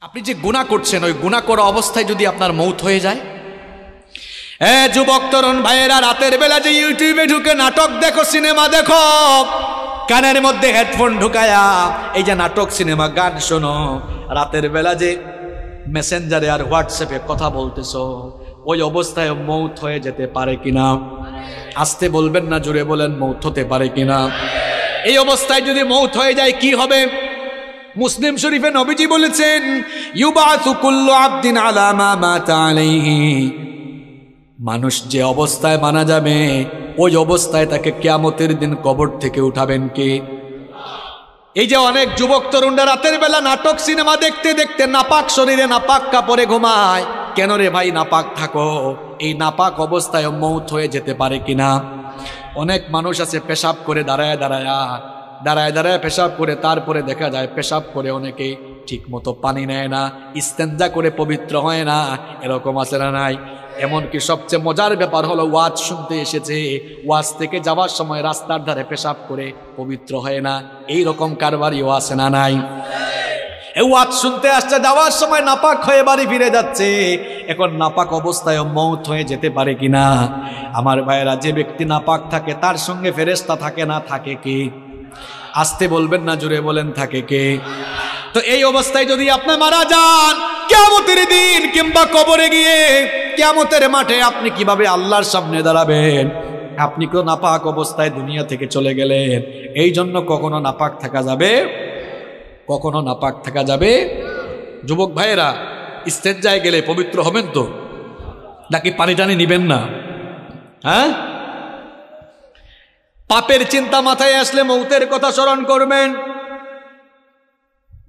আপনি যে গুনাহ করছেন, ওই গুনাহ করা অবস্থায় যদি আপনার মৌত হয়ে যায়। যুবক তরুণ ভাইয়েরা, রাতের বেলা যে ইউটিউবে ঢুকে নাটক দেখো, সিনেমা দেখো, কানের মধ্যে হেডফোন ঢুকায়া এই যে নাটক সিনেমা গান শোনো, রাতের বেলা যে মেসেঞ্জারে আর হোয়াটসঅ্যাপে কথা বলতেছো, ওই অবস্থায় মৌত হয়ে যেতে পারে কিনা? আস্তে বলবেন না, জোরে বলেন, মৌত হতে পারে কিনা? এই অবস্থায় যদি মৌত হয়ে যায় কি হবে? মুসলিম শরীফে নবীজি বলেছেন, ইউবাসু কুল্লু আবদিন আলা মা মাতা আলাইহি, মানুষ যে অবস্থায় মারা যাবে ওই অবস্থায় তাকে কিয়ামতের দিন কবর থেকে উঠাবেন কে? এই যে অনেক যুবক তরুণরা রাতের বেলা নাটক সিনেমা দেখতে দেখতে নাপাক শরীরে নাপাক কাপড়ে ঘুমায়। কেন রে ভাই নাপাক থাকো? এই নাপাক অবস্থায় মৌত হয়ে যেতে পারে কিনা? অনেক মানুষ আছে পেশাব করে দাঁড়ায় দাঁড়ায় পেশাব করে, তারপরে দেখা যায় পেশাব করে অনেকে ঠিক মতো পানি নেয় না, ইস্তেঞ্জা করে পবিত্র হয় না, এরকম আছে না নাই? এমনকি সবচেয়ে মজার ব্যাপার হলো, ওয়াজ শুনতে এসেছে, ওয়াজ থেকে যাওয়ার সময় রাস্তার ধারে পেশাব করে পবিত্র হয় না, এই রকম কারবারিও আছে না নাই? ওয়াজ শুনতে আসছে, যাওয়ার সময় নাপাক হয়ে বাড়ি ফিরে যাচ্ছে। এখন নাপাক অবস্থায় মৌত হয়ে যেতে পারে কিনা? আমার ভাইয়েরা, যে ব্যক্তি নাপাক থাকে তার সঙ্গে ফেরেশতা থাকে না, থাকে কে? আস্তে বলবেন না, জোরে বলেন, থাকে কে? তো এই অবস্থায় যদি আপনি মারা যান, কিয়ামতের দিন কিংবা কবরে গিয়ে কিয়ামতের মাঠে আপনি কিভাবে আল্লাহর সামনে দাঁড়াবেন? আপনি তো নাপাক অবস্থায় দুনিয়া থেকে চলে গেলেন। এই জন্য কখনো নাপাক থাকা যাবে, কখনো নাপাক থাকা যাবে। যুবক ভাইয়েরা, ইস্তেঞ্জায় গেলে পবিত্র হবেন তো, নাকি পানি টানি নিবেন না? হ্যাঁ, পাপের চিন্তা মাথায় আসলে মৌতের কথা স্মরণ করবেন,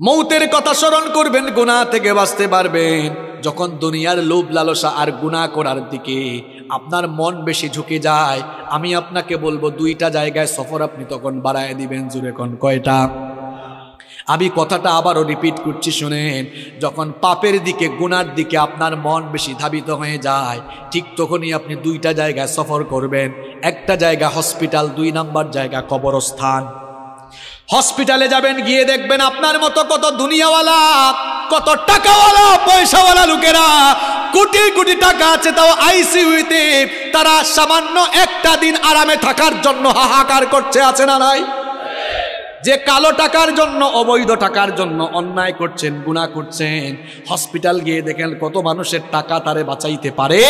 মৌতের কথা স্মরণ করবেন, গুনাহ থেকে বাঁচতে পারবেন। যখন দুনিয়ার লোভ লালসা আর গুনাহ করার দিকে আপনার মন বেশি ঝুঁকে যায়, আমি আপনাকে বলবো, দুইটা জায়গায় সফর আপনি তখন বাড়ায় দিবেন। জুড়ে কোন কয়টা? আমি কথাটা আবারও রিপিট করছি, শুনেন। যখন পাপের দিকে, গুনার দিকে আপনার মন বেশি ধাবিত হয়ে যায়, ঠিক তখনই আপনি দুইটা জায়গায় সফর করবেন। একটা জায়গা হসপিটাল, 2 নাম্বার জায়গা কবরস্থান। হসপিটালে যাবেন, গিয়ে দেখবেন আপনার মতো কত দুনিয়াওয়ালা, কত টাকাওয়ালা, পয়সাওয়ালা লোকেরা, কোটি কোটি টাকা আছে, তাও আইসিইউতে তারা সামান্য একটা দিন আরামে থাকার জন্য হাহাকার করছে, আছে না নাই? যে কালো টাকার জন্য, অবৈধ টাকার জন্য অন্যায় করছেন, গুনাহ করছেন, হসপিটাল গিয়ে দেখেন কত মানুষের টাকা তারে বাঁচাইতে পারে।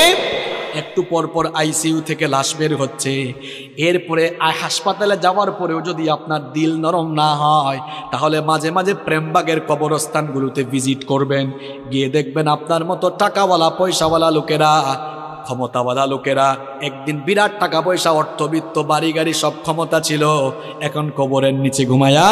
একটু পরপর আইসিইউ থেকে লাশ বের হচ্ছে। এরপরে হাসপাতালে যাওয়ার পরেও যদি আপনার দিল নরম না হয়, তাহলে মাঝে মাঝে প্রেমবাগের কবরস্থানগুলোতে ভিজিট করবেন, গিয়ে দেখবেন আপনার মতো টাকাওয়ালা, পয়সাওয়ালা লোকেরা, ক্ষমতাওয়ালা লোকেরা, একদিন বিরাট টাকা পয়সা, অর্থবিত্ত, বাড়ি গাড়ি সব ক্ষমতা ছিল, এখন কবরের নিচে ঘুমায়া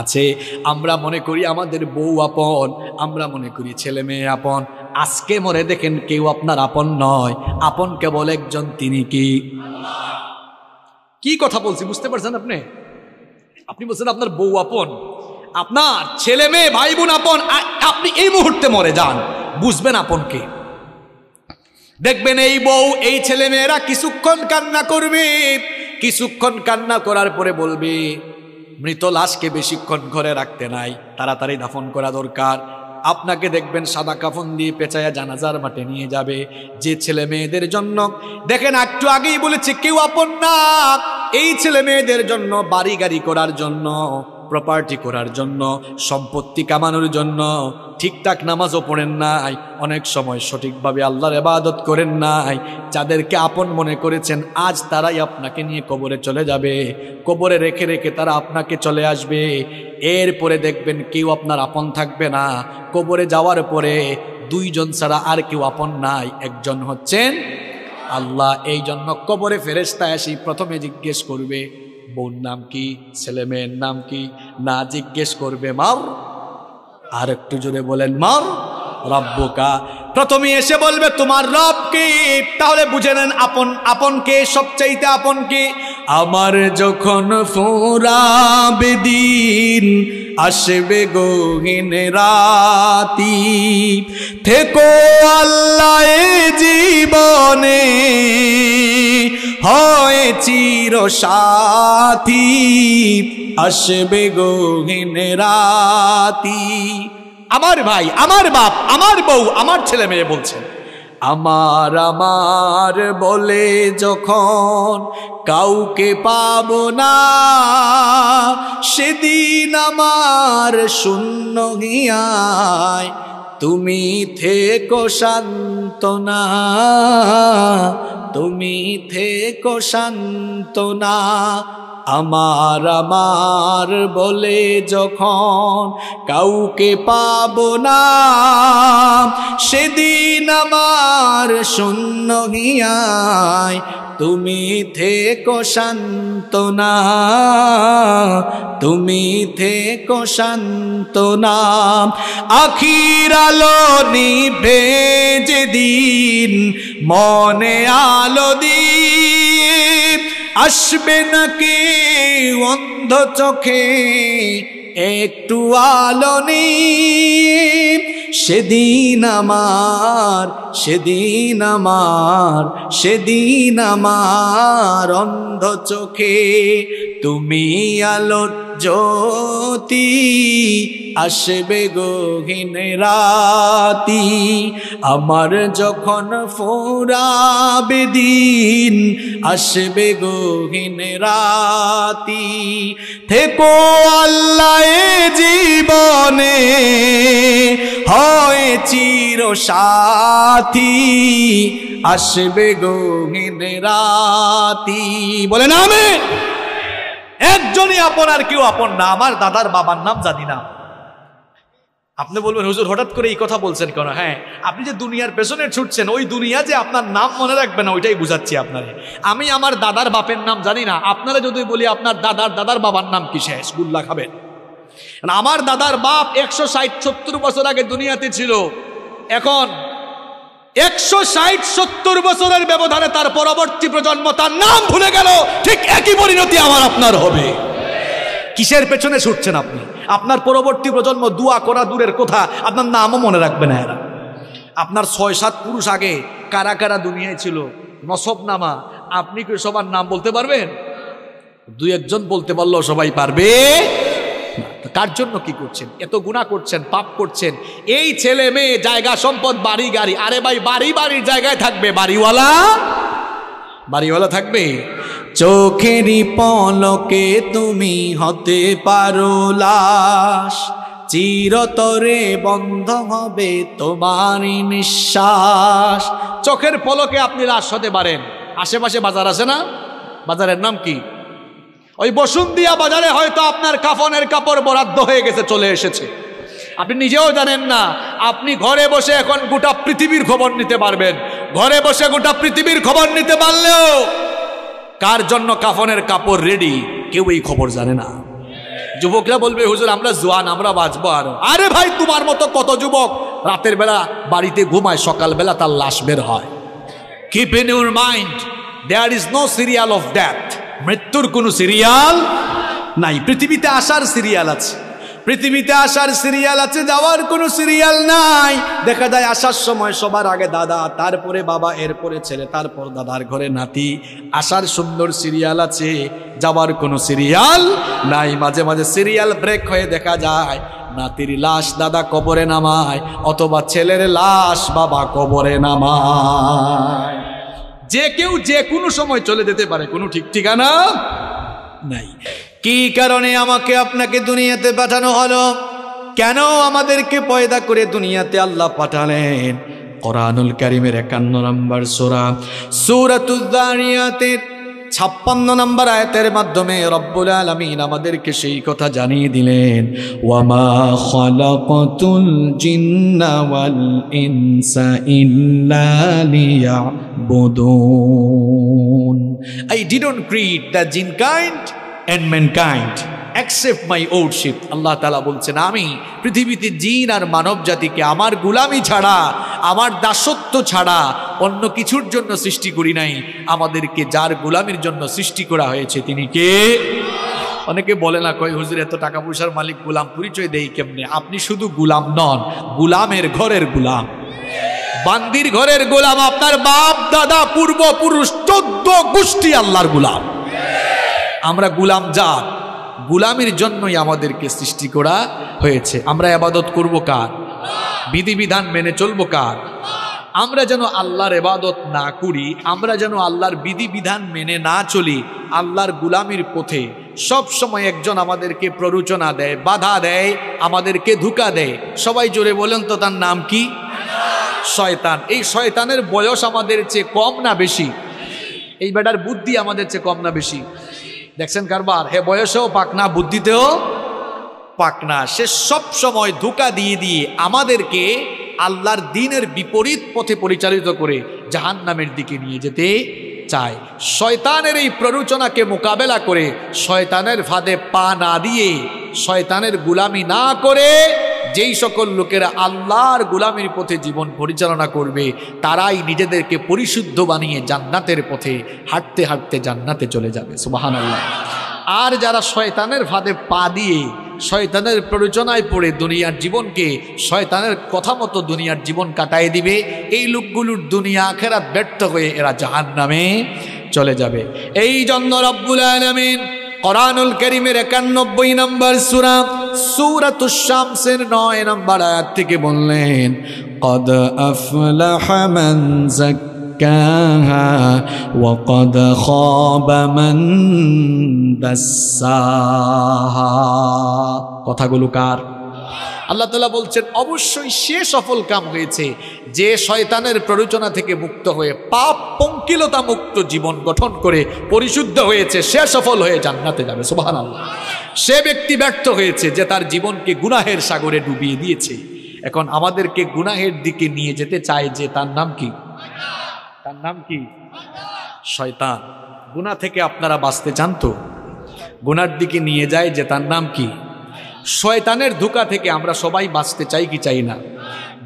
আছে। আমরা মনে করি আমাদের বউ আপন, আমরা মনে করি ছেলে মেয়ে আপন। আজকে মরে দেখেন কেউ আপনার আপন নয়, আপন কেবল একজন, তিনি কি? কি কথা বলছি বুঝতে পারছেন আপনি? আপনি বলছেন আপনার বউ আপন, আপনার ছেলে মেয়ে, ভাই বোন আপন। আপনি এই মুহূর্তে মরে যান, বুঝবেন আপন কে। দেখবেন এই বউ, এই ছেলে মেয়েরা কিছুক্ষণ কান্না করবে, কিছুক্ষণ কান্না করার পরে বলবে, মৃত লাশকে বেশিক্ষণ ঘরে রাখতে নাই, তাড়াতাড়ি দাফন করা দরকার। আপনাকে দেখবেন সাদা কাফন দিয়ে পেঁচায়া জানাজার মাঠে নিয়ে যাবে। যে ছেলে মেয়েদের জন্য, দেখেন একটু আগেই বলেছি কেউ আপন না, এই ছেলে মেয়েদের জন্য, বাড়ি গাড়ি করার জন্য, প্রপার্টি করার জন্য, সম্পত্তি কামানোর জন্য ঠিকঠাক নামাজও পড়েন নাই, অনেক সময় সঠিকভাবে আল্লাহর ইবাদত করেন নাই। যাদেরকে আপন মনে করেছেন, আজ তারাই আপনাকে নিয়ে কবরে চলে যাবে, কবরে রেখে রেখে তারা আপনাকে চলে আসবে। এরপরে দেখবেন কেউ আপনার আপন থাকবে না। কবরে যাওয়ার পরে 2 জন ছাড়া আর কেউ আপন নাই, একজন হচ্ছেন আল্লাহ। এই জন্য কবরে ফেরেশতা এসে প্রথমে জিজ্ঞেস করবে, বোন নাম কি, ছেলে মেয়ের নাম কি? না, জিজ্ঞেস করবে মার, আর একটু জোরে বলেন, মার রব্বুকা। প্রথমে এসে বলবে তোমার রব কে। তাহলে বুঝে নেন আপন, আপন কে, সবচাইতে আপন কে। আমার যখন ফুরাবে দিন, আসবে গহীন রাতি, থেকো আল্লাহ জীবনে, হয় চির সাথী, আসবে গহীন রাতি। আমার ভাই, আমার বাপ, আমার বউ, আমার ছেলে মেয়ে বলছেন, আমার আমার বলে যখন কাউকে পাবো না, সেদিন আমার শূন্য হিয়ায় তুমি থেকো সান্ত্বনা, তুমি থেকো সান্ত্বনা। আমার আমার বলে যখন কাউকে পাবো না, সেদিন আমার শূন্য হিয়ায় তুমি থেকো সান্ত্বনা, তুমি থেকো সান্ত্বনা। আখির আলো নিভে যেদিন মনে আলো দিয়ে, আসবে নাকি অন্ধ চোখে একটু আলো নিয়ে, সেদিন আমার, সেদিন আমার, সেদিন আমার অন্ধ চোখে তুমি আলোর জ্যোতি, আসবে গহীন রাতি। আমার যখন ফুরাবে দিন, আসবে গহীন রাতি। থেকো আল্লাহ এ জীবনে হয় চির সাথী, আসবে গহীন রাতি। বলেন আমিন। একজনই আপন আর কেউ আপন না। আমার দাদার বাবার নাম জানি না। আপনি বলবেন হুজুর হঠাৎ করে এই কথা বলছেন কেন? হ্যাঁ, আপনি যে দুনিয়ার পেছনে ছুটছেন, ওই দুনিয়া যে আপনার নাম মনে রাখবে না, ওইটাই বুঝাচ্ছি আপনারে। আমি আমার দাদার বাপের নাম জানি না। আপনারা যদি বলি আপনার দাদার দাদার বাবার নাম কি, শেষ গুল্লা খাবেন। আমার দাদার বাপ 160-70 বছর আগে দুনিয়াতে ছিল। এখন 160-70 বছরের ব্যবধানে তার পরবর্তী প্রজন্ম তার নাম ভুলে গেল। ঠিক একই পরিণতি আমার আপনার হবে। কিসের পেছনে ছুটছেন আপনি? আপনার পরবর্তী প্রজন্ম দোয়া করা দূরের কথা, আপনার নামও মনে রাখবে না এরা। আপনার 6-7 পুরুষ আগে কারা কারা দুনিয়ায় ছিল, নসব নামা, আপনি কি সবার নাম বলতে পারবেন? 2-1 বলতে পারলেও সবাই পারবে। কার জন্য কি করছেন? এত গুনাহ করছেন, পাপ করছেন। এই ছেলে মেয়ে, জায়গা সম্পদ, বাড়ি গাড়ি, আরে ভাই বাড়ি বাড়ির জায়গায় থাকবে, বাড়িওয়ালা বাড়িওয়ালা থাকবে। চোখেরই পলকে তুমি হতে পারো লাশ, চিরতরে বন্ধ হবে তোমারই নিঃশ্বাস। চোখের পলকে আপনি লাশ হতে পারেন। আশেপাশে বাজার আছে না? বাজারের নাম কি? ওই বসুন্ধিয়া বাজারে হয়তো আপনার কাফনের কাপড় বরাদ্দ হয়ে গেছে, চলে এসেছে, আপনি নিজেও জানেন না। আপনি ঘরে বসে এখন গোটা পৃথিবীর খবর নিতে পারবেন। ঘরে বসে গোটা পৃথিবীর খবর নিতে পারলেও কার জন্য কাফনের কাপড় রেডি, কেউ এই খবর জানে না। যুবকরা বলবে হুজুর আমরা জোয়ান, আমরা বাঁচবো আরো। আরে ভাই, তোমার মতো কত যুবক রাতের বেলা বাড়িতে ঘুমায়, সকালবেলা তার লাশ বের হয়। Keep in your mind, there is no serial of death. মৃত্যুর কোনো সিরিয়াল নাই। পৃথিবীতে আসার সিরিয়াল আছে, পৃথিবীতে আসার সিরিয়াল আছে, যাওয়ার কোনো সিরিয়াল নাই। দেখা যায় আসার সময় সবার আগে দাদা, তারপরে বাবা, এরপরে ছেলে, তারপর দাদার ঘরে নাতি। আসার সুন্দর সিরিয়াল আছে, যাওয়ার কোনো সিরিয়াল নাই। মাঝে মাঝে সিরিয়াল ব্রেক হয়ে দেখা যায় নাতির লাশ দাদা কবরে নামায়, অথবা ছেলের লাশ বাবা কবরে নামায়। যে কেউ যে কোনো সময় চলে যেতে পারে, কোনো ঠিক ঠিকানা নাই। কি কারণে আমাকে আপনাকে দুনিয়াতে পাঠানো হলো? কেন আমাদেরকে পয়দা করে দুনিয়াতে আল্লাহ পাঠালেন? কোরআনুল কারীমের 51 নম্বর সূরা সূরাতুয যারিয়াতের 56 নম্বর আয়াতের মাধ্যমে রব্বুল আলামিন আমাদেরকে সেই কথা জানিয়ে দিলেন, ওয়ামা খালাকাতুল জিন্না ওয়াল ইনসা ইল্লা লিয়াবুদুন। I didn't create the jinn kind and mankind except my worship. আল্লাহ তাআলা বলছেন, আমি পৃথিবীতে জিন আর মানব জাতিকে আমার গোলামি ছাড়া, আমার দাসত্ব ছাড়া অন্য কিছুর জন্য সৃষ্টি করি নাই। আমাদেরকে যার গোলামির জন্য সৃষ্টি করা হয়েছে তিনি কে? অনেকে বলে না, কয় হুজুর এত টাকা পয়সার মালিক, গোলাম পরিচয় দেই কেমনে? আপনি শুধু গোলাম নন, গোলামের ঘরের গোলাম, বান্দির ঘরের গোলাম। আপনার বাপ দাদা পূর্বপুরুষ 14 গোষ্ঠী আল্লাহর গোলাম। আমরা গোলাম জাত। গুলামির জন্যই আমাদেরকে সৃষ্টি করা হয়েছে। আমরা ইবাদত করব কার? বিধিবিধান মেনে চলবো কার? আমরা যেন আল্লাহর ইবাদত না করি, আমরা যেন আল্লাহর বিধিবিধান মেনে না চলি, আল্লাহর গুলামির পথে সব সময় একজন আমাদেরকে প্ররোচনা দেয়, বাধা দেয়, আমাদেরকে ধোঁকা দেয়। সবাই জোরে বলেন তো তার নাম কি? শয়তান। এই শয়তানের বয়স আমাদের চেয়ে কম না বেশি? এই বেটার বুদ্ধি আমাদের চেয়ে কম না বেশি? দেখছেন কারবার, হে বয়সেও পাক না, বুদ্ধিতেও পাক না। সে সব সময় ধোঁকা দিয়ে দিয়ে আমাদেরকে আল্লাহর দ্বীনের বিপরীত পথে পরিচালিত করে জাহান্নামের দিকে নিয়ে যেতে চায়। শয়তানের এই প্ররোচনাকে মোকাবেলা করে, শয়তানের ফাঁদে পা না দিয়ে, শয়তানের গুলামি না করে যেই সকল লোকেরা আল্লাহর গুলামির পথে জীবন পরিচালনা করবে, তারাই নিজেদেরকে পরিশুদ্ধ বানিয়ে জান্নাতের পথে হাঁটতে হাঁটতে জান্নাতে চলে যাবে। সুবহানাল্লাহ। আর যারা শয়তানের ফাঁদে পা দিয়ে, শয়তানের প্ররোচনায় পড়ে দুনিয়ার জীবনকে শয়তানের কথা মতো দুনিয়ার জীবন কাটায় দিবে, এই লোকগুলোর দুনিয়া আখিরাত ব্যর্থ হয়ে এরা জাহান্নামে চলে যাবে। এই জন্য রব্বুল আলামিন কোরআনুল কারীমের 91 নম্বর সূরা সূরাতুশ শামসের 9 নম্বর আয়াত থেকে বললেন, কদ আফলাহা মান যাক্কাহা ওয়া কদ খাবা মান দাসসাহা। কথাগুলো কার? আল্লাহ তাআলা বলছেন অবশ্যই সে সফল কাম হয়েছে যে শয়তানের প্ররোচনা থেকে মুক্ত হয়ে পাপ পঙ্কিলতা মুক্ত জীবন গঠন করে পরিশুদ্ধ হয়েছে, সে সফল হয়ে জান্নাতে যাবে। সুবহানাল্লাহ। সে ব্যক্তি ব্যর্থ হয়েছে যে তার জীবনকে গুনাহের সাগরে ডুবিয়ে দিয়েছে। এখন আমাদেরকে গুনাহের দিকে নিয়ে যেতে চায় যে, তার নাম কি? তার নাম কি? শয়তান। গুনাহ থেকে আপনারা বাঁচতে চান তো? গুনার দিকে নিয়ে যায় যে, তার নাম কি? শয়তানের ধোঁকা থেকে আমরা সবাই বাঁচতে চাই কি চাই না?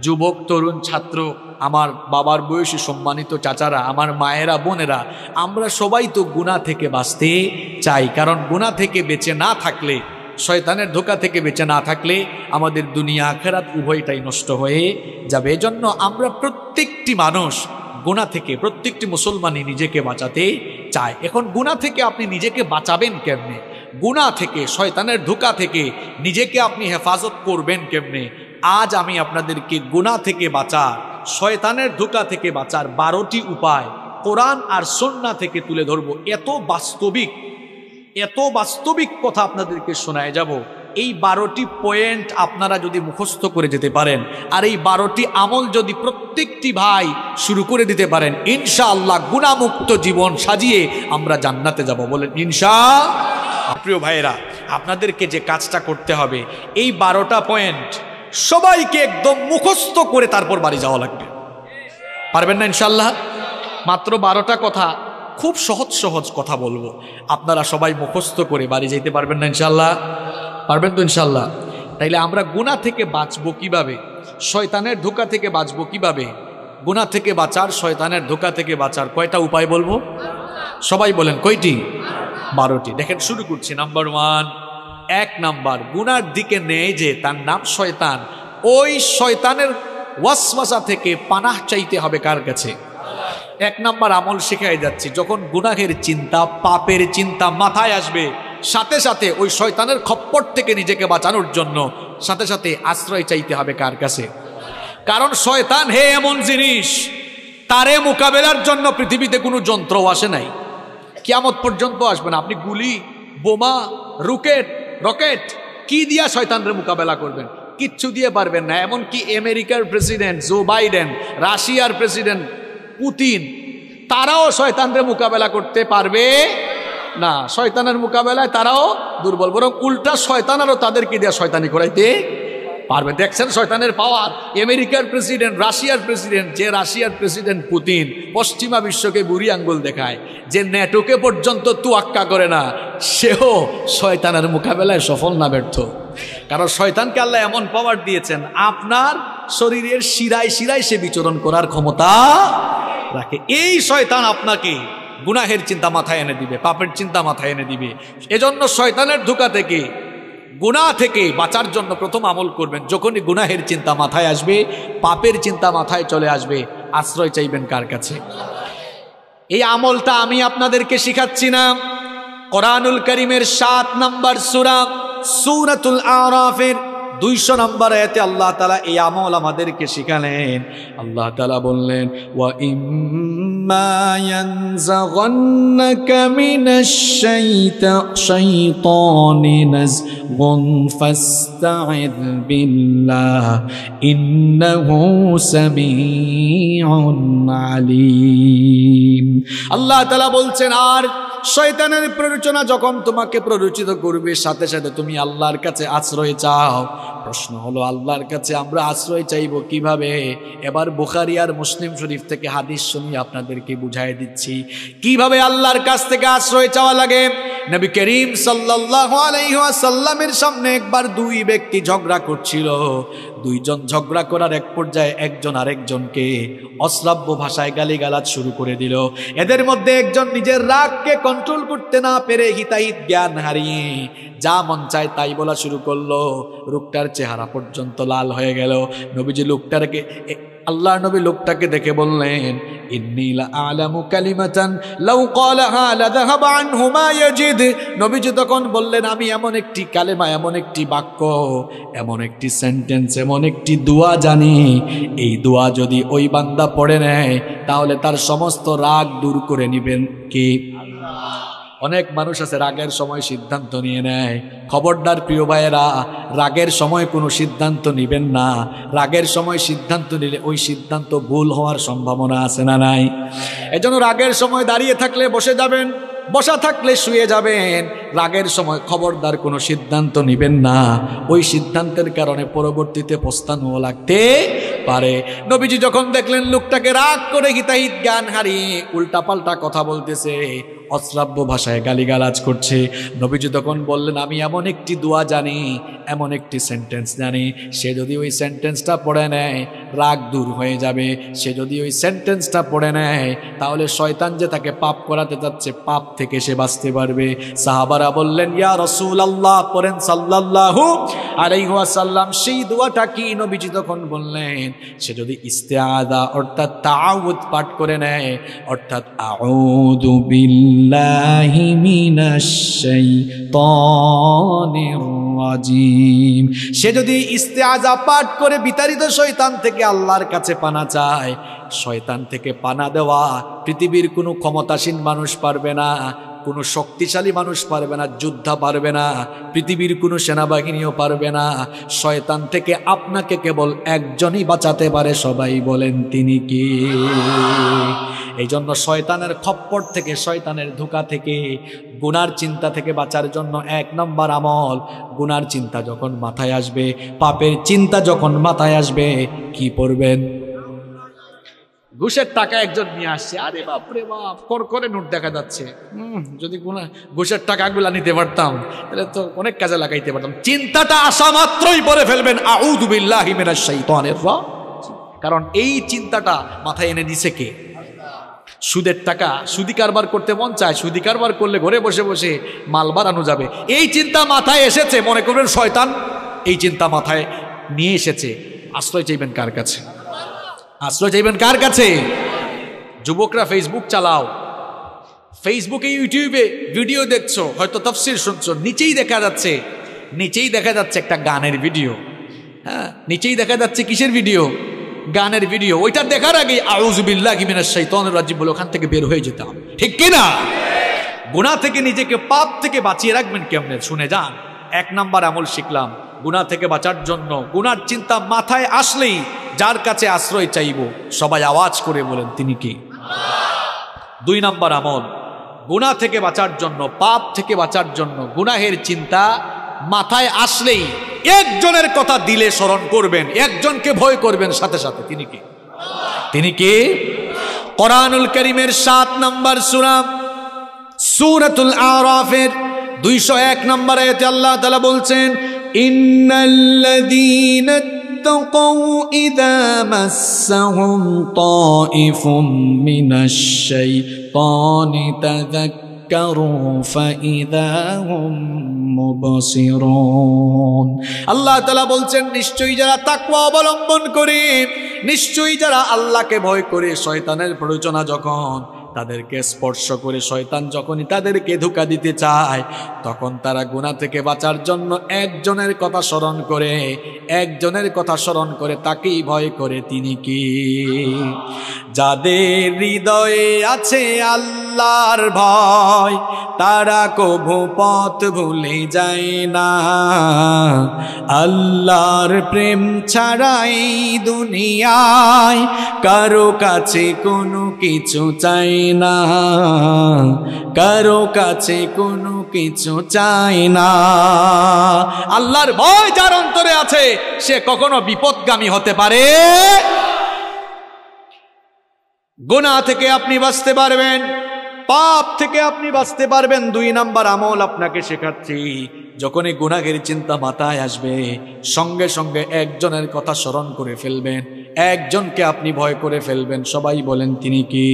যুবক, তরুণ, ছাত্র, আমার বাবার বয়সী সম্মানিত চাচারা, আমার মায়েরা, বোনেরা, আমরা সবাই তো গুনাহ থেকে বাঁচতে চাই। কারণ গুনাহ থেকে বেঁচে না থাকলে, শয়তানের ধোঁকা থেকে বেঁচে না থাকলে আমাদের দুনিয়া আখিরাত উভয়টাই নষ্ট হয়ে যাবে। এজন্য আমরা প্রত্যেকটি মানুষ গুনাহ থেকে, প্রত্যেকটি মুসলমানই নিজেকে বাঁচাতে চায়। এখন গুনাহ থেকে আপনি নিজেকে বাঁচাবেন কেমনে? গুনাহ থেকে, শয়তানের ধোঁকা থেকে নিজেকে আপনি হেফাজত করবেন কেমনে? আজ আমি আপনাদেরকে গুনাহ থেকে বাঁচার, শয়তানের ধোঁকা থেকে বাঁচার 12টি উপায় কোরআন আর সুন্নাহ থেকে তুলে ধরবো। এত বাস্তবিক কথা আপনাদেরকে শোনায় যাব। এই 12টি পয়েন্ট আপনারা যদি মুখস্থ করে যেতে পারেন, আর এই 12টি আমল যদি প্রত্যেকটি ভাই শুরু করে দিতে পারেন, ইনশাআল্লাহ গুনাহমুক্ত জীবন সাজিয়ে আমরা জান্নাতে যাব। বলেন ইনশাআল্লাহ। প্রিয় ভাইয়েরা, আপনাদেরকে যে কাজটা করতে হবে, এই 12টা পয়েন্ট সবাইকে একদম মুখস্থ করে তারপর বাড়ি যাওয়া লাগবে। পারবেন না ইনশাআল্লাহ? মাত্র 12টা কথা, খুব সহজ কথা বলবো, আপনারা সবাই মুখস্থ করে বাড়ি যেতে পারবেন না ইনশাআল্লাহ? পারবেন তো ইনশাআল্লাহ? তাইলে আমরা গুনাহ থেকে বাঁচবো কিভাবে? শয়তানের ধোঁকা থেকে বাঁচবো কিভাবে? গুনাহ থেকে বাঁচার, শয়তানের ধোঁকা থেকে বাঁচার কয়টা উপায় বলবো? সবাই বলেন কয়টি? 12টি। দেখেন, শুরু করছি। নাম্বার 1, 1 নাম্বার, গুনার দিকে নেয় যে তার নাম শয়তান, ওই শয়তানের ওয়াসওয়াসা থেকে পানাহ চাইতে হবে কার কাছে? 1 নাম্বার আমল শিখাই যাচ্ছি। যখন গুনাহের চিন্তা, পাপের চিন্তা মাথায় আসবে, সাথে সাথে ওই শয়তানের খপ্পর থেকে নিজেকে বাঁচানোর জন্য সাথে সাথে আশ্রয় চাইতে হবে কার কাছে? কারণ শয়তান হে এমন জিনিস, তারে মোকাবেলার জন্য পৃথিবীতে কোনো যন্ত্র আসে নাই, কিয়ামত পর্যন্ত আসবে না। আপনি গুলি, বোমা, রকেট কি দিয়া শয়তানের মোকাবেলা করবেন? কিচ্ছু দিয়ে পারবেন না। এমনকি আমেরিকার প্রেসিডেন্ট জো বাইডেন, রাশিয়ার প্রেসিডেন্ট পুতিন, তারাও শয়তানের মোকাবেলা করতে পারবে না। শয়তানের মোকাবেলায় তারাও দুর্বল, বরং উল্টা শয়তান আরও তাদেরকে দিয়ে শয়তানি করাইতে পারবে। দেখছেন শয়তানের পাওয়ার। আমেরিকার প্রেসিডেন্ট, রাশিয়ার প্রেসিডেন্ট, যে রাশিয়ার প্রেসিডেন্ট পুতিন পশ্চিমা বিশ্বকে বুড়ি আঙ্গুল দেখায়, যে ন্যাটোকে পর্যন্ত তুয়াক্কা করে না, সেও শয়তানের মোকাবেলায় সফল না ব্যর্থ। কারণ শয়তানকে আল্লাহ এমন পাওয়ার দিয়েছেন, আপনার শরীরের শিরায় শিরায় সে বিচরণ করার ক্ষমতা রাখে। এই শয়তান আপনাকে গুনাহের চিন্তা মাথায় এনে দিবে, পাপের চিন্তা মাথায় এনে দিবে। এজন্য শয়তানের ধোঁকা থেকে, গুনাহ থেকে বাঁচার জন্য প্রথম আমল করবেন, যখনই গুনাহের চিন্তা মাথায় আসবে, পাপের চিন্তা মাথায় চলে আসবে, আশ্রয় চাইবেন কার কাছে? এই আমলটা আমি আপনাদেরকে শিখাচ্ছি না, কোরআনুল কারীমের 7 নম্বর সূরা সূরাতুল আরাফের 200 নম্বর আয়াতে আল্লাহ তাআলা এই আমল আমাদেরকে শিখালেন। আল্লাহ তাআলা বললেন, ওয়া ইম্মা ইয়ানজাগান্নাকা মিনাশ শাইতানি নাযগুন ফাসতাইয বিল্লাহ ইন্নাহু সামিউন আলীম। আল্লাহ তাআলা বলছেন, আর শয়তানের প্ররোচনা যখন তোমাকে প্ররোচিত করবে, সাথে সাথে তুমি আল্লাহর কাছে আশ্রয় চাও। প্রশ্ন হলো, আল্লাহর কাছে আমরা আশ্রয় চাইবো কিভাবে? এবার বুখারী আর মুসলিম শরীফ থেকে হাদিস শুনি আপনাদেরকে বুঝাই দিচ্ছি কিভাবে আল্লাহর কাছ থেকে আশ্রয় চাওয়া লাগে। নবী করিম সাল্লাল্লাহু আলাইহি ওয়াসাল্লামের সামনে একবার দুই ব্যক্তি ঝগড়া করছিল। দুইজন ঝগড়া করার এক পর্যায়ে একজন আরেকজনকে অশ্রাব্য ভাষায় গালিগালাজ শুরু করে দিল। এদের মধ্যে একজন নিজের রাগকে কন্ট্রোল করতে না পেরে হিতাহিত জ্ঞান হারিয়ে যা মন চায় তাই বলা শুরু করলো। লোকটার চেহারা পর্যন্ত লাল হয়ে গেল। নবীজি লোকটাকে আল্লাহ নবী লোকটাকে দেখে বললেন, ইন্নী লা আ'লামু কালিমাতান লাউ ক্বালাহা লাযাহাবা আনহু মা ইয়াজিদ। নবীজি তখন বললেন, আমি এমন একটি কালেমা, এমন একটি বাক্য, এমন একটি সেন্টেন্স, এমন একটি দোয়া জানি, এই দোয়া যদি ওই বান্দা পড়ে নেয় তাহলে তার সমস্ত রাগ দূর করে নেবেন কে? অনেক মানুষ আছে রাগের সময় সিদ্ধান্ত নিয়ে নেয়। খবরদার প্রিয় ভাইয়েরা, রাগের সময় কোনো সিদ্ধান্ত নেবেন না। রাগের সময় সিদ্ধান্ত নিলে ওই সিদ্ধান্ত ভুল হওয়ার সম্ভাবনা আছে না নাই? এজন্য রাগের সময় দাঁড়িয়ে থাকলে বসে যাবেন, বসা থাকলে শুয়ে যাবেন। রাগের সময় খবরদার কোনো সিদ্ধান্ত নেবেন না, ওই সিদ্ধান্তের কারণে পরবর্তীতে পস্তানো লাগতে পারে। নবীজি যখন দেখলেন লোকটাকে রাগ করে হিতাহিত জ্ঞান হারিয়ে উল্টাপাল্টা কথা বলতেছে, অশ্রাব্য ভাষায় গালিগালাজ করছে, নবীজি তখন বললেন, আমি এমন একটি দোয়া জানি, এমন একটি সেন্টেন্স জানি, সে যদি ওই সেন্টেন্সটা পড়ে নেয় রাগ দূর হয়ে যাবে। সে যদি ওই সেন্টেন্সটা পড়ে নেয় তাহলে শয়তান যে তাকে পাপ করাতে যাচ্ছে, পাপ থেকে সে বাঁচতে পারবে। সাহাবারা বললেন, ইয়া রাসূলুল্লাহ, পড়েন সাল্লাল্লাহু আলাইহি ওয়াসাল্লাম। সেই দোয়াটা কি? নবীজি তখন বললেন, সে যদি ইস্তেআযা অর্থাৎ তাআউযু পাঠ করে নেয়, অর্থাৎ আউযু বিল্লাহি মিনাশ শাইতানির রাজিম, সে যদি ইস্তেআযা পাঠ করে বিতাড়িত শয়তান থেকে আল্লাহর কাছে পানা চায়, শয়তান থেকে পানা দেওয়া পৃথিবীর কোনো ক্ষমতাসীন মানুষ পারবে না, কোনো শক্তিশালী মানুষ পারবে না, যোদ্ধা পারবে না, পৃথিবীর কোনো সেনাবাহিনীও পারবে না। শয়তান থেকে আপনাকে কেবল একজনই বাঁচাতে পারে, সবাই বলেন তিনি কি? এই জন্য শয়তানের খপ্পর থেকে, শয়তানের ধোঁকা থেকে, গুনার চিন্তা থেকে বাঁচার জন্য 1 নম্বর আমল, গুনার চিন্তা যখন মাথায় আসবে, পাপের চিন্তা যখন মাথায় আসবে, কি পড়বেন? ঘুষের টাকা একজন নিয়ে আসছে, আরে বাপরে বাপ, করে নোট দেখা যাচ্ছে, যদি ঘুষের টাকাগুলা নিতে পারতাম তাহলে তো অনেক কাজে লাগাইতে পারতাম। চিন্তাটা আসা মাত্রই পড়ে ফেলবেন আউযু বিল্লাহি মিনাশ শাইতানির রাজিম, কারণ এই চিন্তাটা মাথায় এনে দিছে কে? সুদের টাকা, সুদি কারবার করতে মন চায়, সুদি কারবার করলে ঘরে বসে বসে মাল বাড়ানো যাবে, এই চিন্তা মাথায় এসেছে, মনে করবেন শয়তান এই চিন্তা মাথায় নিয়ে এসেছে। আশ্রয় চাইবেন কার কাছে? আশ্রয় চাইবেন কার কাছে? যুবকরা ফেসবুক চালাও, ফেসবুকে ইউটিউবে ভিডিও দেখছো, হয়তো তাফসীর শুনছো, নিচেই দেখা যাচ্ছে একটা গানের ভিডিও। হ্যাঁ, নিচেই দেখা যাচ্ছে কিসের ভিডিও? গানের ভিডিও। ওইটা দেখার আগে আউযু বিল্লাহি মিনাশ শাইতানির রাজিম বলে ওখান থেকে বের হয়ে যেতাম, ঠিক কিনা? গুনাহ থেকে নিজেকে, পাপ থেকে বাঁচিয়ে রাখবেন কেমনে? শুনে যান। 1 নম্বর আমল শিখলাম, গুনাহ থেকে বাঁচার জন্য গুনার চিন্তা মাথায় আসলেই যার কাছে আশ্রয় চাইব, সবাই আওয়াজ করে বলেন তিনি কি? 2 নম্বর আমল, গুনাহ থেকে বাঁচার জন্য, পাপ থেকে বাঁচার জন্য গুনাহের চিন্তা মাথায় আসলেই একজনের কথা দিলে স্মরণ করবেন, একজনকে ভয় করবেন সাথে সাথে, তিনি কি? তিনি কি? কোরআনুল কারীমের 7 নম্বর সূরা সূরাতুল আরাফের 201 নম্বর আয়াতে আল্লাহ তাআলা বলছেন, ইন্নাল্লাযীনা তাকাউ ইযা মাসসাহুম তাইফুম মিনাশ শাইতানি তাযাক্কারু ফাইযা হুম মুবসিরুন। আল্লাহ তাআলা বলছেন, নিশ্চয়ই যারা তাকওয়া অবলম্বন করে, নিশ্চয়ই যারা আল্লাহকে ভয় করে, শয়তানের প্ররোচনা যখন তাদেরকে স্পর্শ করে শয়তান যখনই তাদেরকে ধোঁকা দিতে চায়, তখন তারা গুনাহ থেকে বাঁচার জন্য একজনের কথা স্মরণ করে, একজনের কথা স্মরণ করে তাকেই ভয় করে। তিনি কি? যাদের হৃদয়ে আছে আল্লাহর ভয়, তারা কভু পথ ভুলে যায় না। আল্লাহর প্রেম ছাড়াই দুনিয়ায় কারো কাছে কোনো কিছু চাই না, কারো কাছে কোনো কিছু চাই না। আল্লাহর ভয় যার অন্তরে আছে সে কখনো বিপদগামী হতে পারে। গুনাহ থেকে আপনি বাঁচতে পারবেন, পাপ থেকে আপনি বাঁচতে পারবেন। 2 নাম্বার আমল আপনাকে শেখাচ্ছি, যখনই গুনাহের চিন্তা মাথায় আসবে সঙ্গে সঙ্গে একজনের কথা স্মরণ করে ফেলবেন, একজনকে আপনি ভয় করে ফেলবেন। সবাই বলেন তিনি কি?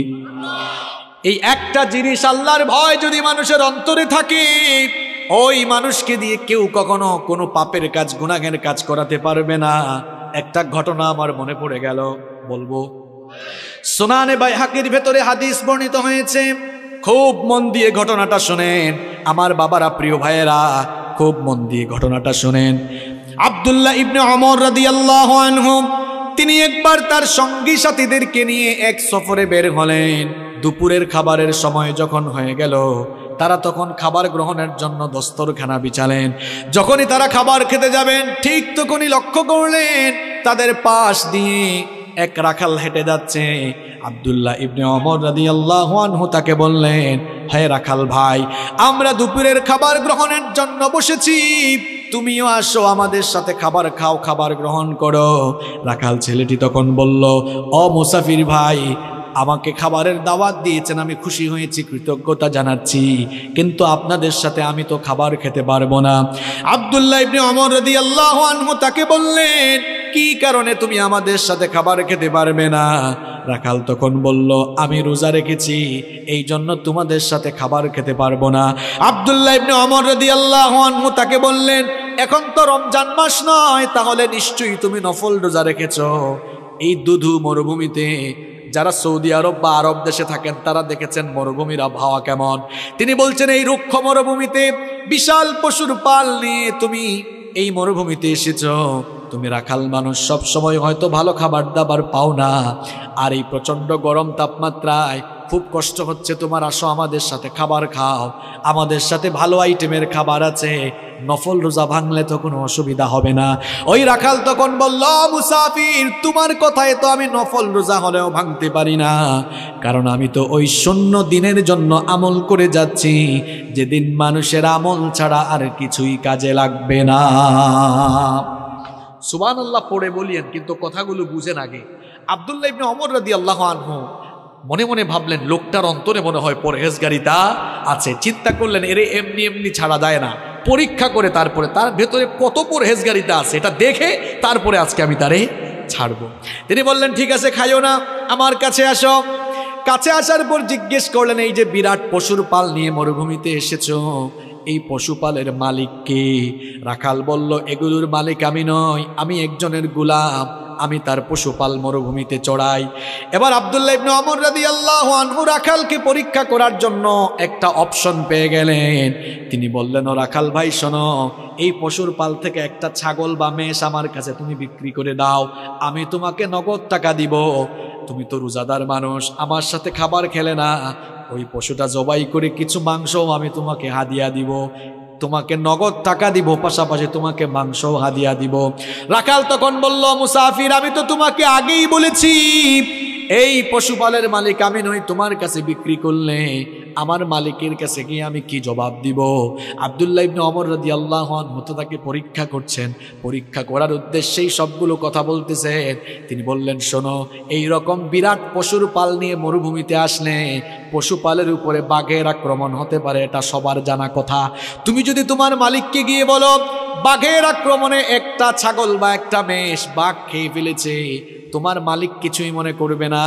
এই একটা জিনিস, আল্লাহর ভয় যদি মানুষের অন্তরে থাকে, ওই মানুষকে দিয়ে কেউ কখনো কোনো পাপের কাজ, গুনাহের কাজ করাতে পারবে না। একটা ঘটনা আমার মনে পড়ে গেল, বলবো। সুনানে বাইহাকির ভেতরে হাদিস বর্ণিত হয়েছে, খুব মন দিয়ে ঘটনাটা শুনেন আমার বাবারা, প্রিয় ভাইয়েরা, খুব মন দিয়ে ঘটনাটা শুনেন। আব্দুল্লাহ ইবনে ওমর রাদিয়াল্লাহু আনহু তিনি একবার তার সঙ্গী সাথীদেরকে নিয়ে এক সফরে বের হলেন। দুপুরের খাবারের সময় যখন হয়ে গেল, তারা তখন খাবার গ্রহণের জন্য দস্তরখানা বিছালেন। যখনই তারা খাবার খেতে যাবেন, ঠিক তখনই লক্ষ্য করলেন তাদের পাশ দিয়ে এক রাখাল হেঁটে যাচ্ছে। আব্দুল্লাহ ইবনে ওমর রাদিয়াল্লাহু আনহু তাকে বললেন, হে রাখাল ভাই, আমরা দুপুরের খাবার গ্রহণের জন্য বসেছি, তুমিও আসো, আমাদের সাথে খাবার খাও, খাবার গ্রহণ করো। রাখাল ছেলেটি তখন বলল, ও মুসাফির ভাই, আমাকে খাবারের দাওয়াত দিয়েছেন, আমি খুশি হয়েছি, কৃতজ্ঞতা জানাচ্ছি, কিন্তু আপনাদের সাথে আমি তো খাবার খেতে পারবো না। আব্দুল্লাহ ইবনে ওমর রাদিয়াল্লাহু আনহু তাকে বললেন, কি কারণে তুমি আমাদের সাথে খাবার খেতে পারবে না? রাখাল তখন বলল, আমি রোজা রেখেছি, এই জন্য তোমাদের সাথে খাবার খেতে পারবো না। আব্দুল্লাহ ইবনে ওমর রাদিয়াল্লাহু আনহু তাকে বললেন, এখন তো রমজান মাস নয়, তাহলে নিশ্চয়ই তুমি নফল রোজা রেখেছো। এই দুধু মরুভূমিতে যারা সৌদি আরব বা আরব দেশে থাকেন তারা দেখেছেন মরুভূমির আবহাওয়া কেমন। তিনি বলছেন, এই রুক্ষ মরুভূমিতে বিশাল পশুর পাল নিয়ে তুমি এই মরুভূমিতে এসেছো, তুমি রাখাল মানুষ, সব সময় হয়তো ভালো খাবার দাবার পাও না, আর এই প্রচন্ড গরম তাপমাত্রায় খুব কষ্ট হচ্ছে তোমার, আসো আমাদের সাথে খাবার খাও, আমাদের সাথে ভালো আইটেমের খাবার আছে, নফল রোজা ভাঙলে তো কোনো অসুবিধা হবে না। ওই রাখাল তখন বলল, মুসাফির, তোমার কথায় তো আমি নফল রোজা হলেও ভাঙতে পারি না, কারণ আমি তো ওই শূন্য দিনের জন্য আমল করে যাচ্ছি, যেদিন মানুষের আমল ছাড়া আর কিছুই কাজে লাগবে না। সুবহানাল্লাহ পড়ে বলিয়েন, কিন্তু কথাগুলো বুঝেন আগে। আব্দুল্লাহ ইবনে ওমর রাদিয়াল্লাহু আনহু মনে মনে ভাবলেন, লোকটার অন্তরে মনে হয় পরহেজগারিতা আছে। চিন্তা করলেন, এরে এমনি এমনি ছাড়া যায় না, পরীক্ষা করে তারপরে তার ভেতরে কত পরহেজগারিতা আছে এটা দেখে তারপরে আজকে আমি তারে ছাড়বো। তিনি বললেন, ঠিক আছে, খাইও না, আমার কাছে আসো। কাছে আসার পর জিজ্ঞেস করলেন, এই যে বিরাট পশুর পাল নিয়ে মরুভূমিতে এসেছো, এই পশুপালের মালিক কে? রাখাল বলল, এগুলোর মালিক আমি নই, আমি একজনের গোলাম, আমি তার পশুপাল মরুভূমিতে চড়াই। এবার আব্দুল্লাহ ইবনে ওমর রাদিয়াল্লাহু আনহু রাখালকে পরীক্ষা করার জন্য একটা অপশন পেয়ে গেলেন। তিনি বললেন, ও রাখাল ভাই শোনো, এই পশুর পাল থেকে একটা ছাগল বা মেষ আমার কাছে তুমি বিক্রি করে দাও, আমি তোমাকে নগদ টাকা দিব। তুমি তো রোজাদার মানুষ, আমার সাথে খাবার খেলে না, ওই পশুটা জবাই করে কিছু মাংসও আমি তোমাকে হাদিয়া দিব, তোমাকে নগদ টাকা দিব, পাশাপাশি তোমাকে মাংস হাদিয়া দিব। রাখাল তখন বলল, মুসাফির, আমি তো তোমাকে আগেই বলেছি এই পশুপালের মালিক আমি নই, তোমার কাছে বিক্রি করলে আমার মালিকের কাছে গিয়ে আমি কি জবাব দিব? আব্দুল্লাহ ইবনে ওমর রাদিয়াল্লাহু আনহু তাকে পরীক্ষা করছেন, পরীক্ষা করার উদ্দেশ্যেই সবগুলো কথা বলতেছেন। তিনি বললেন, শোনো, এই রকম বিরাট পশুর পাল নিয়ে মরুভূমিতে আসলে পশুপালের উপরে বাঘের আক্রমণ হতে পারে, এটা সবার জানা কথা। তুমি যদি তোমার মালিককে গিয়ে বলো বাঘের আক্রমণে একটা ছাগল বা একটা মেষ বাঘ খেয়ে ফেলেছে, তোমার মালিক কিছুই মনে করবে না।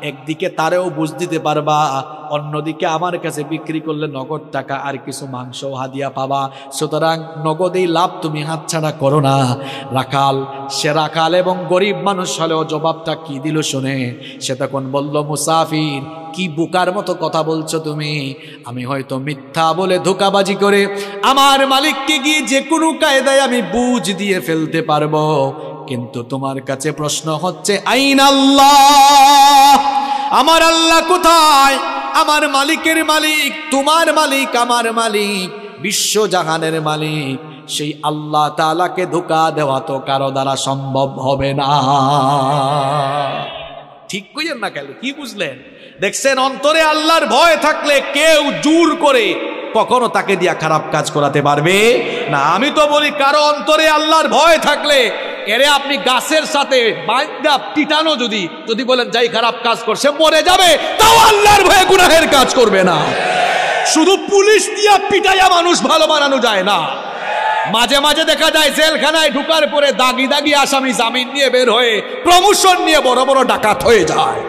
একদিকে তারেও বুঝ দিতে পারবা, অন্যদিকে আমার কাছে বিক্রি করলে নগদ টাকা আর কিছু মাংস হাদিয়া পাবা। সুতরাং নগদেই লাভ তুমি হাতছাড়া করো না। রাখাল, সে রাখাল এবং গরিব মানুষ হলেও জবাবটা কি দিল শুনে, সে তখন বলল, মুসাফির, কি বোকার মতো কথা বলছো তুমি? আমি হয়তো মিথ্যা বলে ধোঁকাবাজি করে আমার মালিককে গিয়ে যে কোনো কায়দায় আমি বুঝ দিয়ে ফেলতে পারবো, কিন্তু তোমার কাছে প্রশ্ন হচ্ছে, আইন আল্লাহ, আমার আল্লাহ কোথায়? আমার মালিকের মালিক, তোমার মালিক, আমার মালিক, বিশ্বজাহানের মালিক, সেই আল্লাহ তাআলাকে ধোঁকা দেওয়া তো কারো দ্বারা সম্ভব হবে না। ঠিক কইেন না কেন? কি বুঝলেন? দেখছেন, অন্তরে আল্লাহর ভয় থাকলে কেউ জোর করে কখনো তাকে দিয়া খারাপ কাজ করাতে পারবে না। আমি তো বলি, কারো অন্তরে আল্লাহর ভয় থাকলে এরে আপনি গাছের সাথে বাঁধা পিটানো, যদি বলেন যাই খারাপ কাজ করছে মরে যাবে, তাও আল্লাহর ভয়ে গুনাহের কাজ করবে না। শুধু পুলিশ দিয়া পিটাইয়া মানুষ ভালো বানানো যায় না। মাঝে মাঝে দেখা যায় জেলখানায় ঢুকার পরে দাগি দাগি আসামি জামিন নিয়ে বের হয়ে প্রমোশন নিয়ে বড় বড় ডাকাত হয়ে যায়।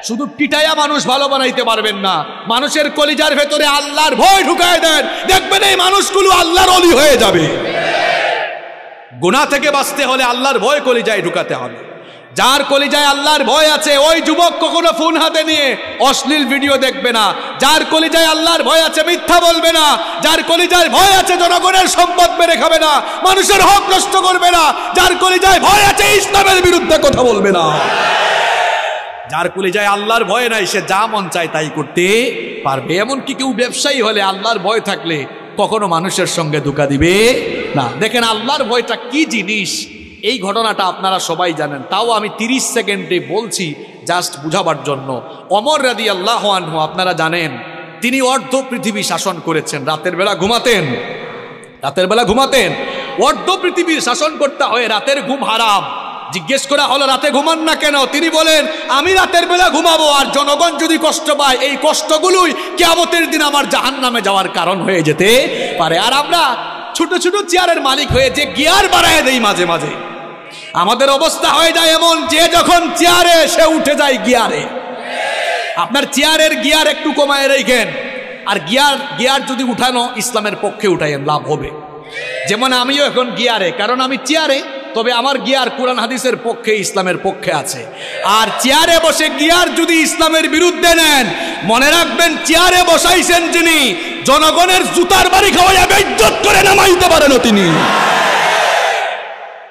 শুধু পিটাইয়া মানুষ ভালো বানাইতে পারবেন না। মানুষের কলিজার ভেতরে আল্লাহর ভয় ঢুকায় দেন, দেখবেন এই মানুষগুলো আল্লাহর ওলি হয়ে যাবে। গুনাহ থেকে বাঁচতে হলে আল্লাহর ভয় কলিজায় ঢুকাতে হবে। যার কলিজায় আল্লাহর ভয় আছে, ওই যুবক কখনো ফোন হাতে নিয়ে অশ্লীল ভিডিও দেখবে না। যার কলিজায় আল্লাহর ভয় আছে মিথ্যা বলবে না। যার কলিজায় ভয় আছে জনগণের সম্পদ মেরে খাবে না, মানুষের হক নষ্ট করবে না। যার কলিজায় ভয় আছে ইসলামের বিরুদ্ধে কথা বলবে না। যার কলিজায় আল্লাহর ভয় নাই, সে যা মন চায় তাই করতে পারবে। এমনকি কেউ ব্যবসায়ী হলে আল্লাহর ভয় থাকলে কখনো মানুষের সঙ্গে ধোঁকা দিবে না। দেখেন আল্লাহর ভয়টা কি জিনিস, এই ঘটনাটা আপনারা সবাই জানেন, তাও আমি 30 সেকেন্ডে বলছি জাস্ট বুঝাবার জন্য। ওমর রাদিয়াল্লাহু আনহু, আপনারা জানেন, তিনি অর্ধ পৃথিবী শাসন করেছেন। রাতের বেলা ঘুমাতেন। অর্ধ পৃথিবীর শাসন করতে হয়, রাতের ঘুম হারাম। জিজ্ঞেস করা হলো, রাতে ঘুমান না কেন? তিনি বলেন, আমি রাতের বেলা ঘুমাবো, আর জনগণ যদি কষ্ট পায়, এই কষ্টগুলোই কিয়ামতের দিন আমার জাহান্নামে যাওয়ার কারণ হয়ে যেতে পারে। আর আমরা ছোট ছোট চেয়ারের মালিক হয়ে যে গিয়ার বাড়ায় দেই মাঝে মাঝে, আমাদের অবস্থা হয়ে যায় এমন, যে যখন চেয়ারে সে উঠে যায় গিয়ারে। আপনার চেয়ারের গিয়ার একটু কমায় রেখেন, আর গিয়ার যদি উঠানো ইসলামের পক্ষে উঠাইয়েন, লাভ হবে। যেমন আমিও এখন গিয়ারে, কারণ আমি চেয়ারে, তবে আমার গিয়ার কোরআন হাদিসের পক্ষে, ইসলামের পক্ষে আছে। আর চেয়ারে বসে গিয়ার যদি ইসলামের বিরুদ্ধে নেন, মনে রাখবেন চেয়ারে বসাইছেন যিনি, জনগণের জুতার বাড়ি খাওয়াইয়া বেইজ্জত করে নামাইতে পারেন তিনি।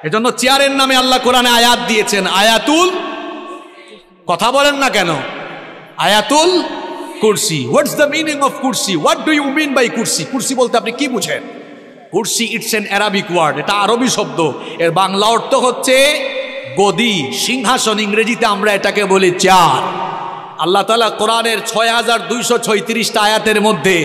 এজন্য চেয়ারের নামে আল্লাহ কোরআনে আয়াত দিয়েছেন, আয়াতুল, কথা বলেন না কেন, আয়াতুল কুরসি। হোয়াটস দ্য মিনিং অফ কুরসি? What do you mean by কুরসি? কুরসি বলতে আপনি কি বুঝেন? কুরসি, ইটস এন অ্যারাবিক ওয়ার্ড, এটা আরবি শব্দ। এর বাংলা অর্থ হচ্ছে গদি, সিংহাসন। ইংরেজিতে আমরা এটাকে বলি চেয়ার। আল্লাহ তাআলা কোরআনের 6236টা আয়াতের মধ্যে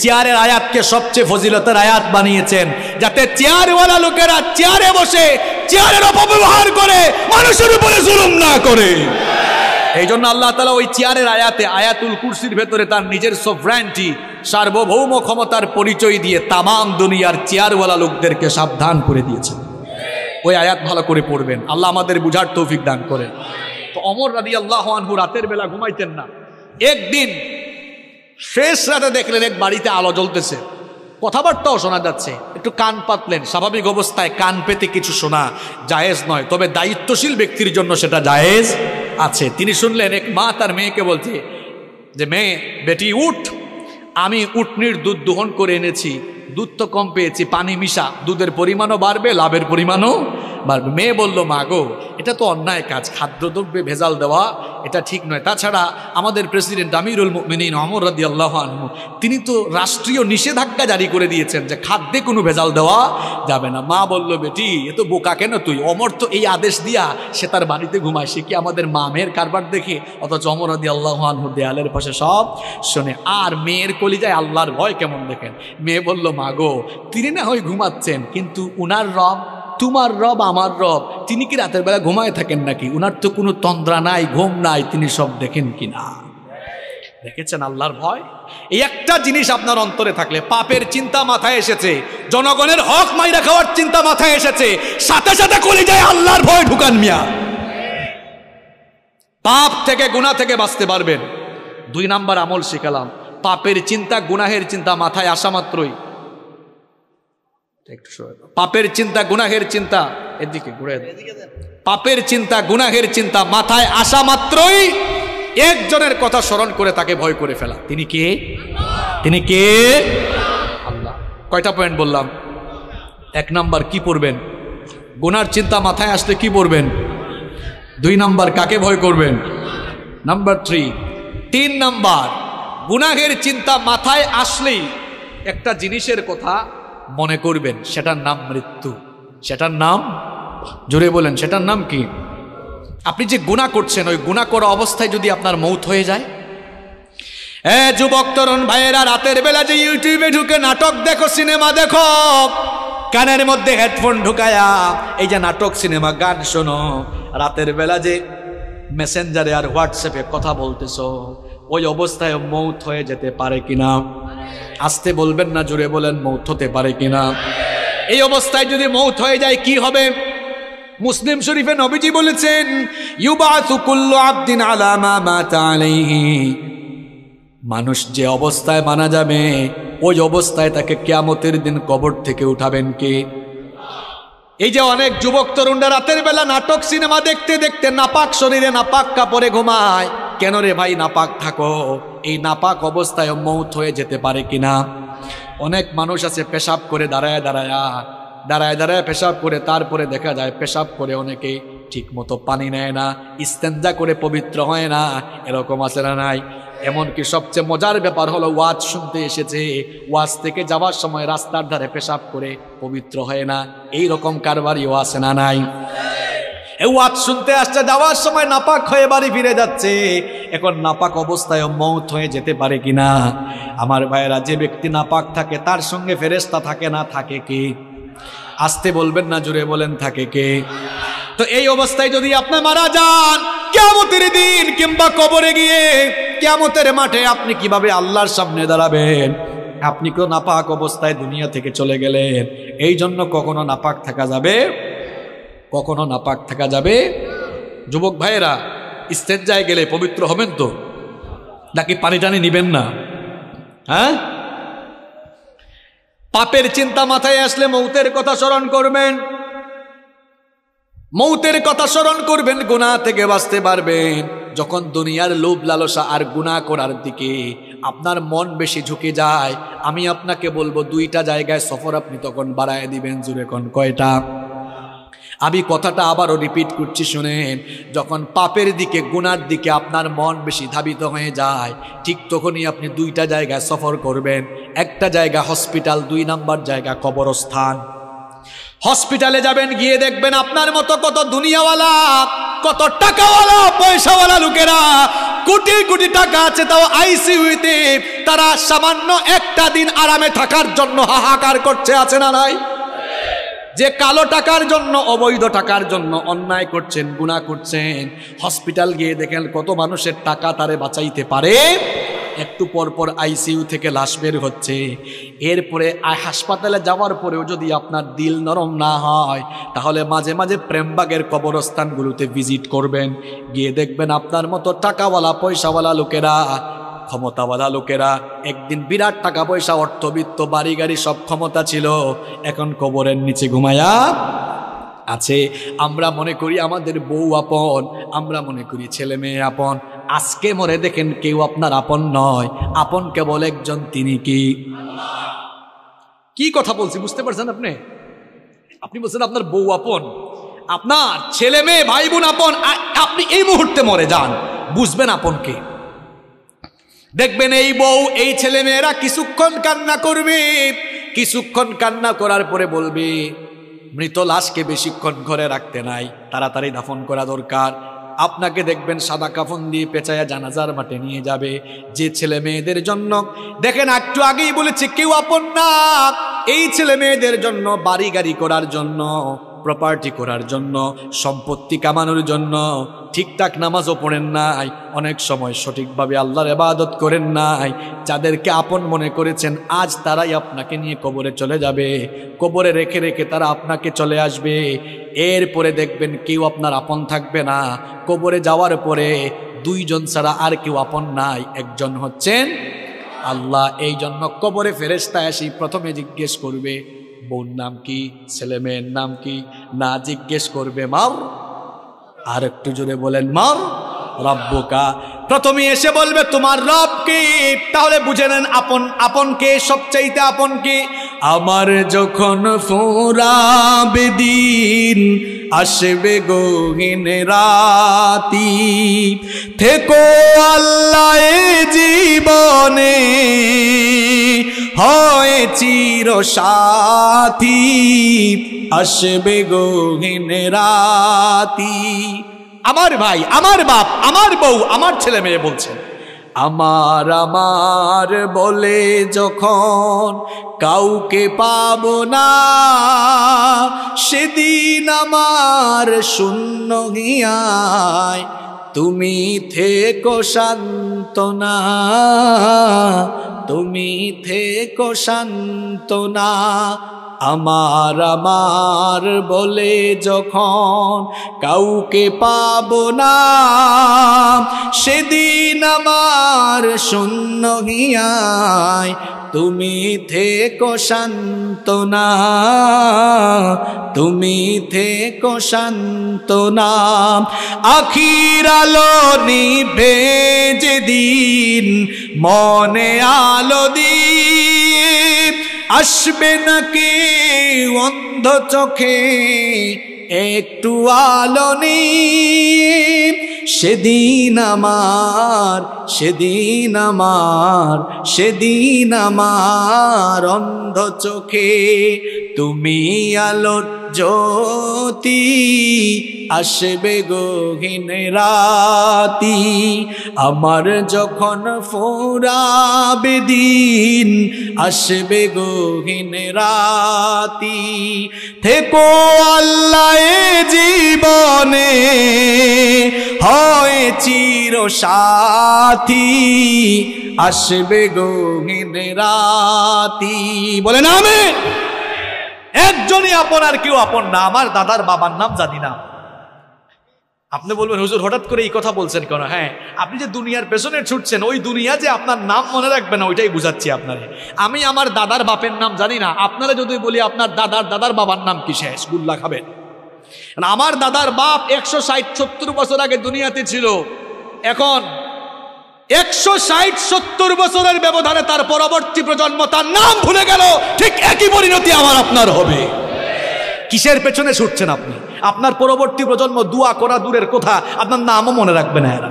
চেয়ারের আয়াতকে সবচেয়ে ফজিলতের আয়াত বানিয়েছেন, যাতে চেয়ারওয়ালা লোকেরা চেয়ারে বসে চেয়ারের অপব্যবহার করে মানুষের উপরে জুলুম না করে। এই জন্য আল্লাহ তাআলা ওই চেয়ারের আয়াতে, আয়াতুল কুরসির ভেতরে তার নিজের সভরেন্টি, সার্বভৌম ক্ষমতার পরিচয় দিয়ে তামাম দুনিয়ার চেয়ারওয়ালা লোকদেরকে সাবধান করে দিয়েছেন। ওই আয়াত ভালো করে পড়বেন, আল্লাহ আমাদের বুঝার তৌফিক দান করেন। তো ওমর রাদিয়াল্লাহু আনহু রাতের বেলা ঘুমাইতেন না। একদিন শেষ রাতে দেখলেন এক বাড়িতে আলো জ্বলতেছে, কথাবার্তাও শোনা যাচ্ছে। একটু কান পাতলেন। স্বাভাবিক অবস্থায় কান পেতে কিছু শোনা জায়েজ নয়, তবে দায়িত্বশীল ব্যক্তির জন্য সেটা জায়েজ আছে। তিনি শুনলেন এক মা তার মেয়েকে বলছে যে, মেয়ে, বেটি উঠ, আমি উটনির দুধ দোহন করে এনেছি, দুধ তো কম পেয়েছি, পানি মিশা, দুধের পরিমাণও বাড়বে, লাভের পরিমাণও বাড়বে। মেয়ে বলল, মা গো, এটা তো অন্যায় কাজ, খাদ্যদ্রব্যে ভেজাল দেওয়া এটা ঠিক নয়। তাছাড়া আমাদের প্রেসিডেন্ট আমিরুল মুমিনিন ওমর রাদিয়াল্লাহু আনহু, তিনি তো রাষ্ট্রীয় নিষেধাজ্ঞা জারি করে দিয়েছেন যে খাদ্যে কোনো ভেজাল দেওয়া যাবে না। মা বলল, বেটি, এ তো বোকা কেন তুই? ওমর তো এই আদেশ দিয়া সে তার বাড়িতে ঘুমায়, সে কি আমাদের মামের কারবার দেখে? অথচ ওমর রাদিয়াল্লাহু আনহু দেয়ালের পাশে সব শোনে। আর মেয়ের কলিজায় আল্লাহর ভয় কেমন দেখেন। মেয়ে বলল, মা গো, তিনি না হয় ঘুমাচ্ছেন, কিন্তু উনার রব, তোমার রব, আমার রব, তিনি কি রাতের বেলা ঘুমায় থাকেন নাকি? উনার তো কোনো তন্দ্রা নাই, ঘুম নাই, তিনি সব দেখেন কিনা? দেখেছেন আল্লাহর ভয়? এই একটা জিনিস আপনার অন্তরে থাকলে, পাপের চিন্তা মাথায় এসেছে, জনগণের হক মাইরা খাওয়ার চিন্তা মাথায় এসেছে, সাথে সাথে কলিজায় আল্লাহর ভয় ঢুকান মিয়া। পাপ থেকে গুনাহ থেকে বাঁচতে পারবেন। 2 নাম্বার আমল শিখালাম, পাপের চিন্তা গুনাহের চিন্তা মাথায় আসা মাত্রই, পাপের চিন্তা গুনাহের চিন্তা, এদিকে ঘুরে দেন, পাপের চিন্তা গুনাহের চিন্তা মাথায় আসা মাত্রই একজনের কথা স্মরণ করে তাকে ভয় করে ফেলা। তিনি কে? তিনি কে? আল্লাহ। কয়টা পয়েন্ট বললাম? 1 নাম্বার কি পড়বেন? গুনার চিন্তা মাথায় আসলে কি পড়বেন? 2 নাম্বার কাকে ভয় করবেন? নাম্বার 3 নাম্বার গুনাহের চিন্তা মাথায় আসলেই একটা জিনিসের কথা মনে করবেন, সেটার নাম মৃত্যু। সেটার নাম, জোরে বলেন, সেটার নাম কি? আপনি যে গুনাহ করছেন, ওই গুনাহ করা অবস্থায় যদি আপনার মৌত হয়ে যায়। যুবক তরুণ ভাইয়েরা, রাতের বেলা যে ইউটিউবে ঢুকে নাটক দেখো, সিনেমা দেখো, কানের মধ্যে হেডফোন ঢুকায়া এই যে নাটক সিনেমা গান শোনো, রাতের বেলা যে মেসেঞ্জারে আর হোয়াটসঅ্যাপে কথা বলতেছো, ওই অবস্থায় মৌত হয়ে যেতে পারে কিনা? আসতে বলবেন না, জোরে বলেন, মৌত হতে পারে কিনা? এই অবস্থায় যদি মৌত হয়ে যায় কি হবে? মুসলিম শরীফে নবীজি বলেছেন, ইউবাসু কুল্লু আবদিন আলা মা মাতা আলাইহি, মানুষ যে অবস্থায় মারা যাবে ওই অবস্থায় তাকে কিয়ামতের দিন কবর থেকে উঠাবেন কে? এই যে অনেক যুবক তরুণরা রাতের বেলা নাটক সিনেমা দেখতে দেখতে নাপাক শরীরে নাপাক কাপড়ে ঘুমায়। কেন রে ভাই নাপাক থাকো? এই নাপাক অবস্থায় মৌত হয়ে যেতে পারে কিনা? অনেক মানুষ আছে পেশাব করে দাঁড়ায় দাঁড়ায় পেশাব করে, তারপরে দেখা যায় পেশাব করে অনেকে ঠিক মতো পানি নেয় না, ইস্তেঞ্জা করে পবিত্র হয় না, এরকম আছে না নাই? এমনকি সবচেয়ে মজার ব্যাপার হলো, ওয়াজ শুনতে এসেছে, ওয়াজ থেকে যাওয়ার সময় রাস্তার ধারে পেশাব করে পবিত্র হয় না, এই রকম কারবারিও আছে না নাই? এই ওয়াজ শুনতে আসছে, যাওয়ার সময় নাপাক হয়ে বাড়ি ফিরে যাচ্ছে, এখন নাপাক অবস্থায় মৌত হয়ে যেতে পারে কিনা? আমার ভাইয়েরা, যে ব্যক্তি নাপাক থাকে তার সঙ্গে ফেরেশতা থাকে না, থাকে কে? আসতে বলবেন না, জোরে বলেন, থাকে কে? তো এই অবস্থায় যদি আপনি মারা যান, কিয়ামতের দিন কিংবা কবরে গিয়ে কিয়ামতের মাঠে আপনি কিভাবে আল্লাহর সামনে দাঁড়াবেন? আপনি কেউ নাপাক অবস্থায় দুনিয়া থেকে চলে গেলেন। এই জন্য কখনো নাপাক থাকা যাবে, কখনো নাপাক থাকা যাবে। যুবক ভাইয়েরা, ইস্তেঞ্জায় গেলে পবিত্র হবেন তো, নাকি পানি টানি নিবেন না? হ্যাঁ, পাপের চিন্তা মাথায় আসলে মৌতের কথা স্মরণ করবেন, মৌতের কথা স্মরণ করবেন, গুনাহ থেকে বাঁচতে পারবেন। যখন দুনিয়ার লোভ লালসা আর গুনাহ করার দিকে আপনার মন বেশি ঝুঁকে যায়, আমি আপনাকে বলবো 2টা জায়গায় সফর আপনি তখন বাড়ায় দিবেন। জুড়ে কোন কয়টা? আমি কথাটা আবারও রিপিট করছি, শুনেন। যখন পাপের দিকে গুনার দিকে আপনার মন বেশি ধাবিত হয়ে যায়, ঠিক তখনই আপনি 2টা জায়গায় সফর করবেন। একটা জায়গা হসপিটাল, 2 নাম্বার জায়গা কবরস্থান। হসপিটালে যাবেন, গিয়ে দেখবেন আপনার মতো কত দুনিয়াওয়ালা, কত টাকাওয়ালা, পয়সাওয়ালা লোকেরা, কোটি কোটি টাকা আছে, তাও আইসিইউতে তারা সামান্য একটা দিন আরামে থাকার জন্য হাহাকার করছে, আছে না নাই? যে কালো টাকার জন্য, অবৈধ টাকার জন্য অন্যায় করছেন, গুনাহ করছেন, হসপিটাল গিয়ে দেখেন কত মানুষের টাকা তারে বাঁচাইতে পারে। একটু পর পর আইসিইউ থেকে লাশ বের হচ্ছে। এরপরে হাসপাতালে যাওয়ার পরেও যদি আপনার দিল নরম না হয়, তাহলে মাঝে মাঝে প্রেমবাগের কবরস্থানগুলোতে ভিজিট করবেন, গিয়ে দেখবেন আপনার মতো টাকাওয়ালা, পয়সাওয়ালা লোকেরা, ক্ষমতাওয়ালা লোকেরা, একদিন বিরাট টাকা পয়সা, অর্থবিত্ত, বাড়ি গাড়ি সব ক্ষমতা ছিল, এখন কবরের নিচে ঘুমায়া আছে। আমরা মনে করি আমাদের বউ আপন, আমরা মনে করি ছেলে মেয়ে আপন। আজকে মরে দেখেন কেউ আপনার আপন নয়, আপন কেবল একজন, তিনি কি? কি কথা বলছি বুঝতে পারছেন আপনি? আপনি বলছেন আপনার বউ আপন, আপনার ছেলে মেয়ে ভাই বোন আপন। আপনি এই মুহূর্তে মরে যান, বুঝবেন আপন কে। দেখবেন এই বউ, এই ছেলে মেয়েরা কিছুক্ষণ কান্না করবে, কিছুক্ষণ কান্না করার পরে বলবে, মৃত লাশকে বেশিক্ষণ ঘরে রাখতে নাই, তাড়াতাড়ি দাফন করা দরকার। আপনাকে দেখবেন সাদা কাফন দিয়ে পেঁচায়া জানাজার মাঠে নিয়ে যাবে। যে ছেলে মেয়েদের জন্য, দেখেন একটু আগেই বলেছে কেউ আপন না, এই ছেলে মেয়েদের জন্য বাড়ি গাড়ি করার জন্য প্রপার্টি করার জন্য, সম্পত্তি কামানোর জন্য ঠিকঠাক নামাজও পড়েন নাই, অনেক সময় সঠিকভাবে আল্লাহর ইবাদত করেন নাই। যাদেরকে আপন মনে করেছেন আজ তারাই আপনাকে নিয়ে কবরে চলে যাবে, কবরে রেখে রেখে তারা আপনাকে চলে আসবে। এরপরে দেখবেন কেউ আপনার আপন থাকবে না। কবরে যাওয়ার পরে দুইজন ছাড়া আর কেউ আপন নাই, একজন হচ্ছেন আল্লাহ। এই জন্য কবরে ফেরেশতা এসে প্রথমে জিজ্ঞেস করবে বোন নাম কি, ছেলে মেয়ের নাম কি, না জিজ্ঞেস করবে মার, আর একটু জোরে বলেন মার রব্বুকা। প্রথমে এসে বলবে তোমার রব কে। তাহলে বুঝে নেন আপন আপন কে, সবচাইতে আপন কে। আমার যখন ফুরাবে দিন, আসবে গহীন রাতি, থেকো আল্লাহ এ জীবনে, হয় চির সাথী, আসবে গহীন রাতি। আমার ভাই, আমার বাপ, আমার বউ, আমার ছেলে মেয়ে বলছেন আমার আমার বলে যখন কাউকে পাবো না, সেদিন আমার শূন্য হিয়ায় তুমি থেকো সান্ত্বনা, তুমি থেকো সান্ত্বনা। আমার আমার বলে যখন কাউকে পাবো না, সেদিন আমার শূন্য হিয়ায় তুমি থেকো সান্ত্বনা, তুমি থেকো সান্ত্বনা। আখির আলো নিভে যেদিন মনে আলো দিয়ে, আসবে নাকি অন্ধ চোখে একটু আলো নিয়ে, সেদিন আমার, সেদিন আমার, সেদিন আমার অন্ধ চোখে তুমি আলোর জ্যোতি, আসবে গহীন রাতি। আমার যখন ফুরাবে দিন, আসবে গহীন রাতি, থেকো আল্লাহ এ জীবনে, হয় চির সাথী, আসবে গহীন রাতি। বলেন আমিন। একজনই আপন, আর কেউ আপন না। আমার দাদার বাবার নাম জানি না। আপনি বলবেন হুজুর হঠাৎ করে এই কথা বলছেন কেন? হ্যাঁ, আপনি যে দুনিয়ার পেছনে ছুটছেন, ওই দুনিয়া যে আপনার নাম মনে রাখবে না, ওইটাই বুঝাচ্ছি আপনারে। আমি আমার দাদার বাপের নাম জানি না। আপনারা যদি বলি আপনার দাদার দাদার বাবার নাম কি, শেষ গুল্লা খাবেন। আমার দাদার বাপ 160-70 বছর আগে দুনিয়াতে ছিল। এখন 160-70 বছরের ব্যবধানে তার পরবর্তী প্রজন্ম তার নাম ভুলে গেল। ঠিক একই পরিণতি আমার আপনার হবে। কিসের পেছনে ছুটছেন আপনি? আপনার পরবর্তী প্রজন্ম দোয়া করা দূরের কথা, আপনার নামও মনে রাখবে না এরা।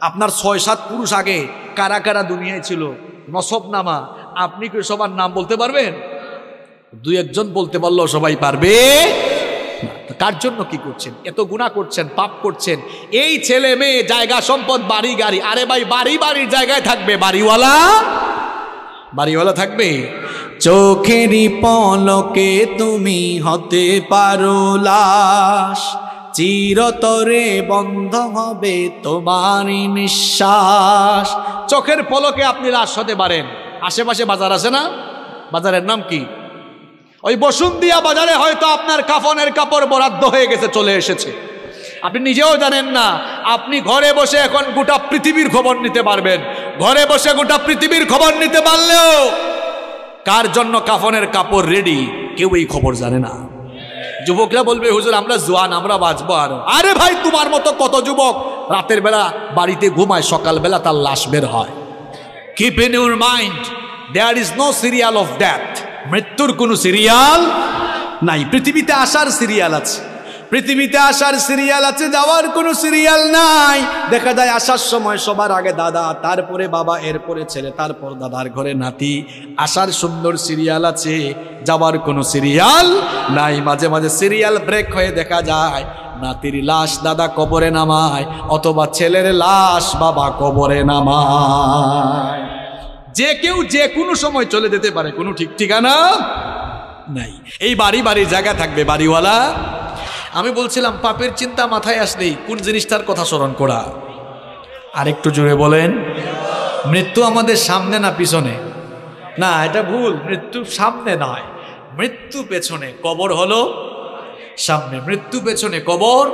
আপনার 6-7 পুরুষ আগে কারা কারা দুনিয়ায় ছিল, নসবনামা, আপনি কি সবার নাম বলতে পারবেন? 2-1 বলতে পারলেও সবাই পারবে। কার জন্য কি করছেন? এত গুনাহ করছেন, পাপ করছেন। এই ছেলে মেয়ে, জায়গা সম্পদ, বাড়ি গাড়ি, আরে ভাই বাড়ি বাড়ির জায়গায় থাকবে, বাড়িওয়ালা বাড়িওয়ালা থাকবে। চোখেরই পলকে তুমি হতে পারো লাশ, চিরতরে বন্ধ হবে তোমারই নিঃশ্বাস। চোখের পলকে আপনি লাশ হতে পারেন। আশেপাশে বাজার আছে না? বাজারের নাম কি? ওই বসুন্ধিয়া বাজারে হয়তো আপনার কাফনের কাপড় বরাদ্দ হয়ে গেছে, চলে এসেছে, আপনি নিজেও জানেন না। আপনি ঘরে বসে এখন গোটা পৃথিবীর খবর নিতে পারবেন। ঘরে বসে গোটা পৃথিবীর খবর নিতে পারলেও কার জন্য কাফনের কাপড় রেডি, কেউ এই খবর জানে না। যুবকরা বলবে হুজুর আমরা জোয়ান, আমরা বাঁচবো আরো। আরে ভাই তোমার মতো কত যুবক রাতের বেলা বাড়িতে ঘুমায়, সকালবেলা তার লাশ বের হয়। Keep in your mind, there is no serial of death. মৃত্যুর কোনো সিরিয়াল নাই। পৃথিবীতে আসার সিরিয়াল আছে, পৃথিবীতে আসার সিরিয়াল আছে, যাওয়ার কোনো সিরিয়াল নাই। দেখা যায় আসার সময় সবার আগে দাদা, তারপরে বাবা, এরপরে ছেলে, তারপর দাদার ঘরে নাতি। আসার সুন্দর সিরিয়াল আছে, যাওয়ার কোনো সিরিয়াল নাই। মাঝে মাঝে সিরিয়াল ব্রেক হয়ে দেখা যায় নাতির লাশ দাদা কবরে নামায়, অথবা ছেলের লাশ বাবা কবরে নামায়। যে কেউ যে কোনো সময় চলে যেতে পারে, কোনো ঠিক ঠিকানা নাই। এই বাড়ি বাড়ির জায়গা থাকবে বাড়িওয়ালা। আমি বলছিলাম পাপের চিন্তা মাথায় আসলেই কোন জিনিসটার কথা স্মরণ করা। আরেকটু জোরে বলেন। মৃত্যু আমাদের সামনে না পিছনে? না, এটা ভুল। মৃত্যু সামনে নয়, মৃত্যু পেছনে। কবর হলো সামনে, মৃত্যু পেছনে, কবর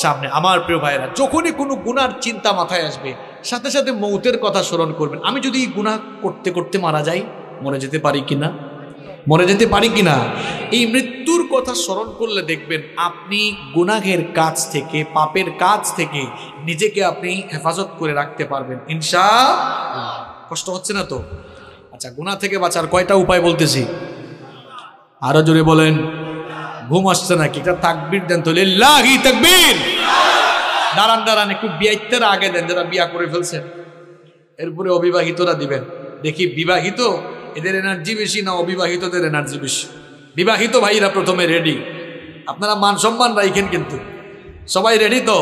সামনে। আমার প্রিয় ভাইয়েরা, যখনই কোনো গুনার চিন্তা মাথায় আসবে সাথে সাথে মৌতের কথা স্মরণ করবেন। আমি যদি এই গুনাহ করতে করতে মারা যাই, মরে যেতে পারি কিনা, মরে যেতে পারি কিনা। এই মৃত্যুর কথা স্মরণ করলে দেখবেন আপনি গুনাহের কাজ থেকে, পাপের কাজ থেকে নিজেকে আপনি হেফাজত করে রাখতে পারবেন ইনশাআল্লাহ। কষ্ট হচ্ছে না তো? আচ্ছা, গুনাহ থেকে বাঁচার কয়টা উপায় বলতেছি, আরো জোরে বলেন। ঘুম আসছে নাকি? একটা তাকবীর দেন তো, লিল্লাহি তাকবীর। দাঁড়ান দাঁড়ান, একটু বিয়ের আগে দেন যারা বিয়া করে ফেলছেন, এরপরে অবিবাহিতরা দিবেন। দেখি বিবাহিত এদের এনার্জি বেশি না অবিবাহিতদের এনার্জি বেশি? বিবাহিত ভাইরা প্রথমে রেডি। আপনারা মান সম্মান রাখেন কিন্তু। সবাই রেডি তো?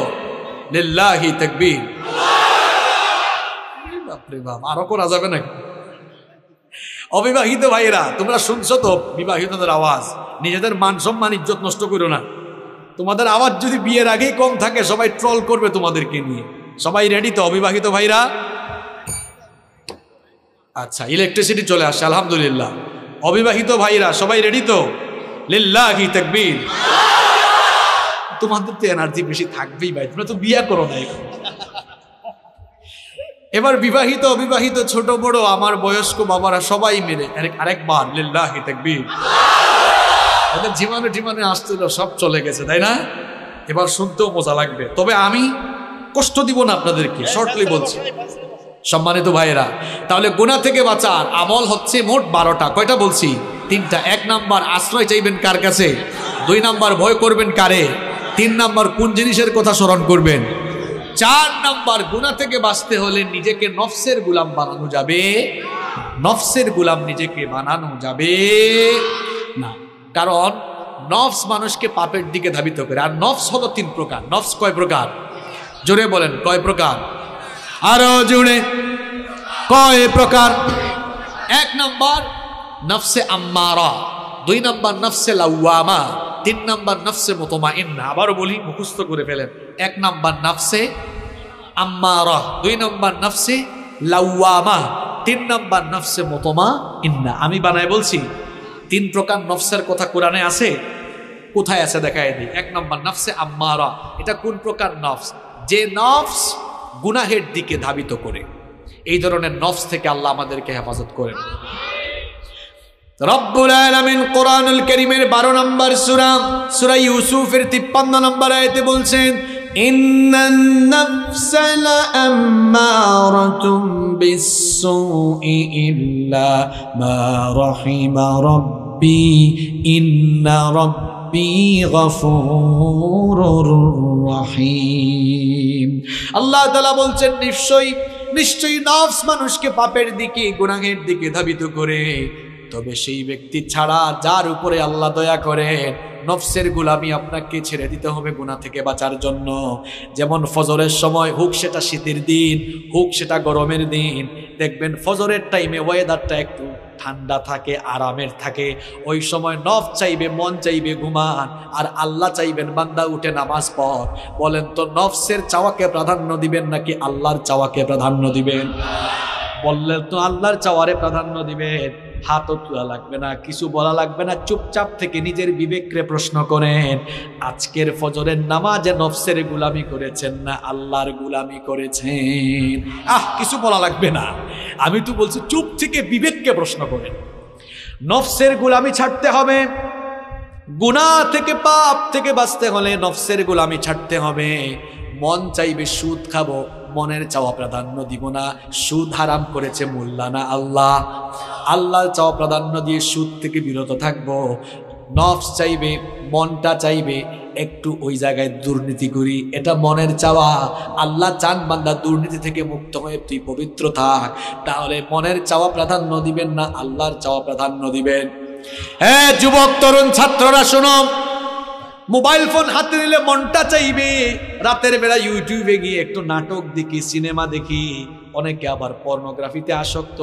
লিল্লাহি তাকবীর। বাপরে বাপ, আরো করা যাবে নাকি? অবিবাহিত ভাইরা তোমরা শুনছো তো বিবাহিতদের আওয়াজ, নিজেদের মান সম্মান ইজ্জত নষ্ট করো না। তোমাদের আওয়াজ যদি বিয়ের আগেই কম থাকে সবাই ট্রল করবে তোমাদেরকে নিয়ে। সবাই রেডি তো অবিবাহিত ভাইরা? আচ্ছা, ইলেকট্রিসিটি চলে আসছে আলহামদুলিল্লাহ। অবিবাহিত ভাইরা সবাই রেডি তো? লিল্লাহি তাকবীর। তোমাদের তো এনার্জি বেশি থাকবেই ভাই, তোমরা তো বিয়ে করো না। এবার বিবাহিত অবিবাহিত ছোট বড় আমার বয়স্ক বাবারা সবাই মিলে আরেকবার লিল্লাহি তাকবীর। ওদের জীবনে জীবনে আসছিল সব চলে গেছে, তাই না? এবার শুনতেও মজা লাগবে, তবে আমি কষ্ট দিব না আপনাদেরকে, শর্টলি বলছি। সম্মানিত ভাইয়েরা, তাহলে গুনাহ থেকে বাঁচার আমল হচ্ছে মোট 12টা। কয়টা বলছি? 3টা। 1 নাম্বার আশ্রয় চাইবেন কার কাছে? 2 নাম্বার ভয় করবেন কারে? 3 নাম্বার কোন জিনিসের কথা স্মরণ করবেন? 4 নাম্বার গুনাহ থেকে বাঁচতে হলে নিজেকে নফসের গোলাম বানানো যাবে। নফসের গোলাম নিজেকে বানানো যাবে না, কারণ নফস মানুষকে পাপের দিকে ধাবিত করে। আর নফস হলো 3 প্রকার। নফস কয় প্রকার? জোরে বলেন, কয় প্রকার? আরো জোরে, কয় প্রকার? 1 নাম্বার নফসে আম্মারা, 2 নাম্বার নফসে লাওয়ামা, 3 নাম্বার নফসে মুতমাইন্না। আবারও বলি, মুখস্থ করে ফেলেন। 1 নাম্বার নফসে আম্মারা, 2 নাম্বার নফসে লাওয়ামা, 3 নাম্বার নফসে মুতমাইন্না। আমি বানায় বলছি 3 প্রকার নফসের কথা কোরআনে আছে। কোথায় আছে দেখায় দিই। 1 নাম্বার নফসে আম্মারা, এটা কোন প্রকার নফস? যে নফস গুনাহের দিকে ধাবিত করে। এই ধরনের নফস থেকে আল্লাহ আমাদেরকে হেফাজত করেন। রব্বুল আলামিন কোরআনুল কারীমের 12 নম্বর সূরা, সূরা ইউসুফের 53 নম্বর আয়াতে বলছেন, ইন্নান নাফসা লাআম্মারাতুম বিসসুই ইল্লা মা রাহিমা রাব্বি ইন্না রাব্বি গফুরুর রহিম। আল্লাহ তাআলা বলছেন, নিশ্চয়ই নফস মানুষকে পাপের দিকে, গুনাহের দিকে ধাবিত করে। তবে সেই ব্যক্তি ছাড়া যার উপরে আল্লাহ দয়া করেন, নফসের গোলামি আপনাকে ছেড়ে দিতে হবে গুনাহ থেকে বাঁচার জন্য। যেমন ফজরের সময়, হোক সেটা শীতের দিন, হোক সেটা গরমের দিন, দেখবেন ফজরের টাইমে ওয়েদারটা একটু ঠান্ডা থাকে, আরামের থাকে। ওই সময় নফস চাইবে, মন চাইবে ঘুমান, আর আল্লাহ চাইবেন বান্দা উঠে নামাজ পড়। বলেন তো নফসের চাওয়াকে প্রাধান্য দিবেন নাকি আল্লাহর চাওয়াকে প্রাধান্য দিবেন? বললেন তো আল্লাহর চাওয়ারে প্রাধান্য দিবেন। হাতও তোলা লাগবে না, কিছু বলা লাগবে না, চুপচাপ থেকে নিজের বিবেককে প্রশ্ন করেন, আজকের ফজরের নামাজে নফসের গোলামি করেছেন না আল্লাহর গোলামি করেছেন? কিছু বলা লাগবে না, আমি তো বলছি চুপ থেকে বিবেককে প্রশ্ন করেন। নফসের গোলামি ছাড়তে হবে। গুনাহ থেকে, পাপ থেকে বাঁচতে হলে নফসের গোলামি ছাড়তে হবে। মন চাইবে সুদ খাবো, মনের চাওয়া প্রাধান্য দিব না। সুদ হারাম করেছে মোল্লানা আল্লাহ, আল্লাহর চাওয়া প্রাধান্য দিয়ে সুদ থেকে বিরত থাকবো। নফস চাইবে, মনটা চাইবে একটু ওই জায়গায় দুর্নীতি করি, এটা মনের চাওয়া। আল্লাহ চান বান্দা দুর্নীতি থেকে মুক্ত হয়ে তুই পবিত্র থাক। তাহলে মনের চাওয়া প্রাধান্য দিবেন না আল্লাহর চাওয়া প্রাধান্য দিবেন। হ্যাঁ যুবক তরুণ ছাত্ররা শোনো, মোবাইল ফোন হাতে নিলে মনটা চাইবে রাতের বেলা ইউটিউবে গিয়ে একটু নাটক দেখি, সিনেমা দেখি, অনেকে আবার পর্নোগ্রাফিতে আসক্ত,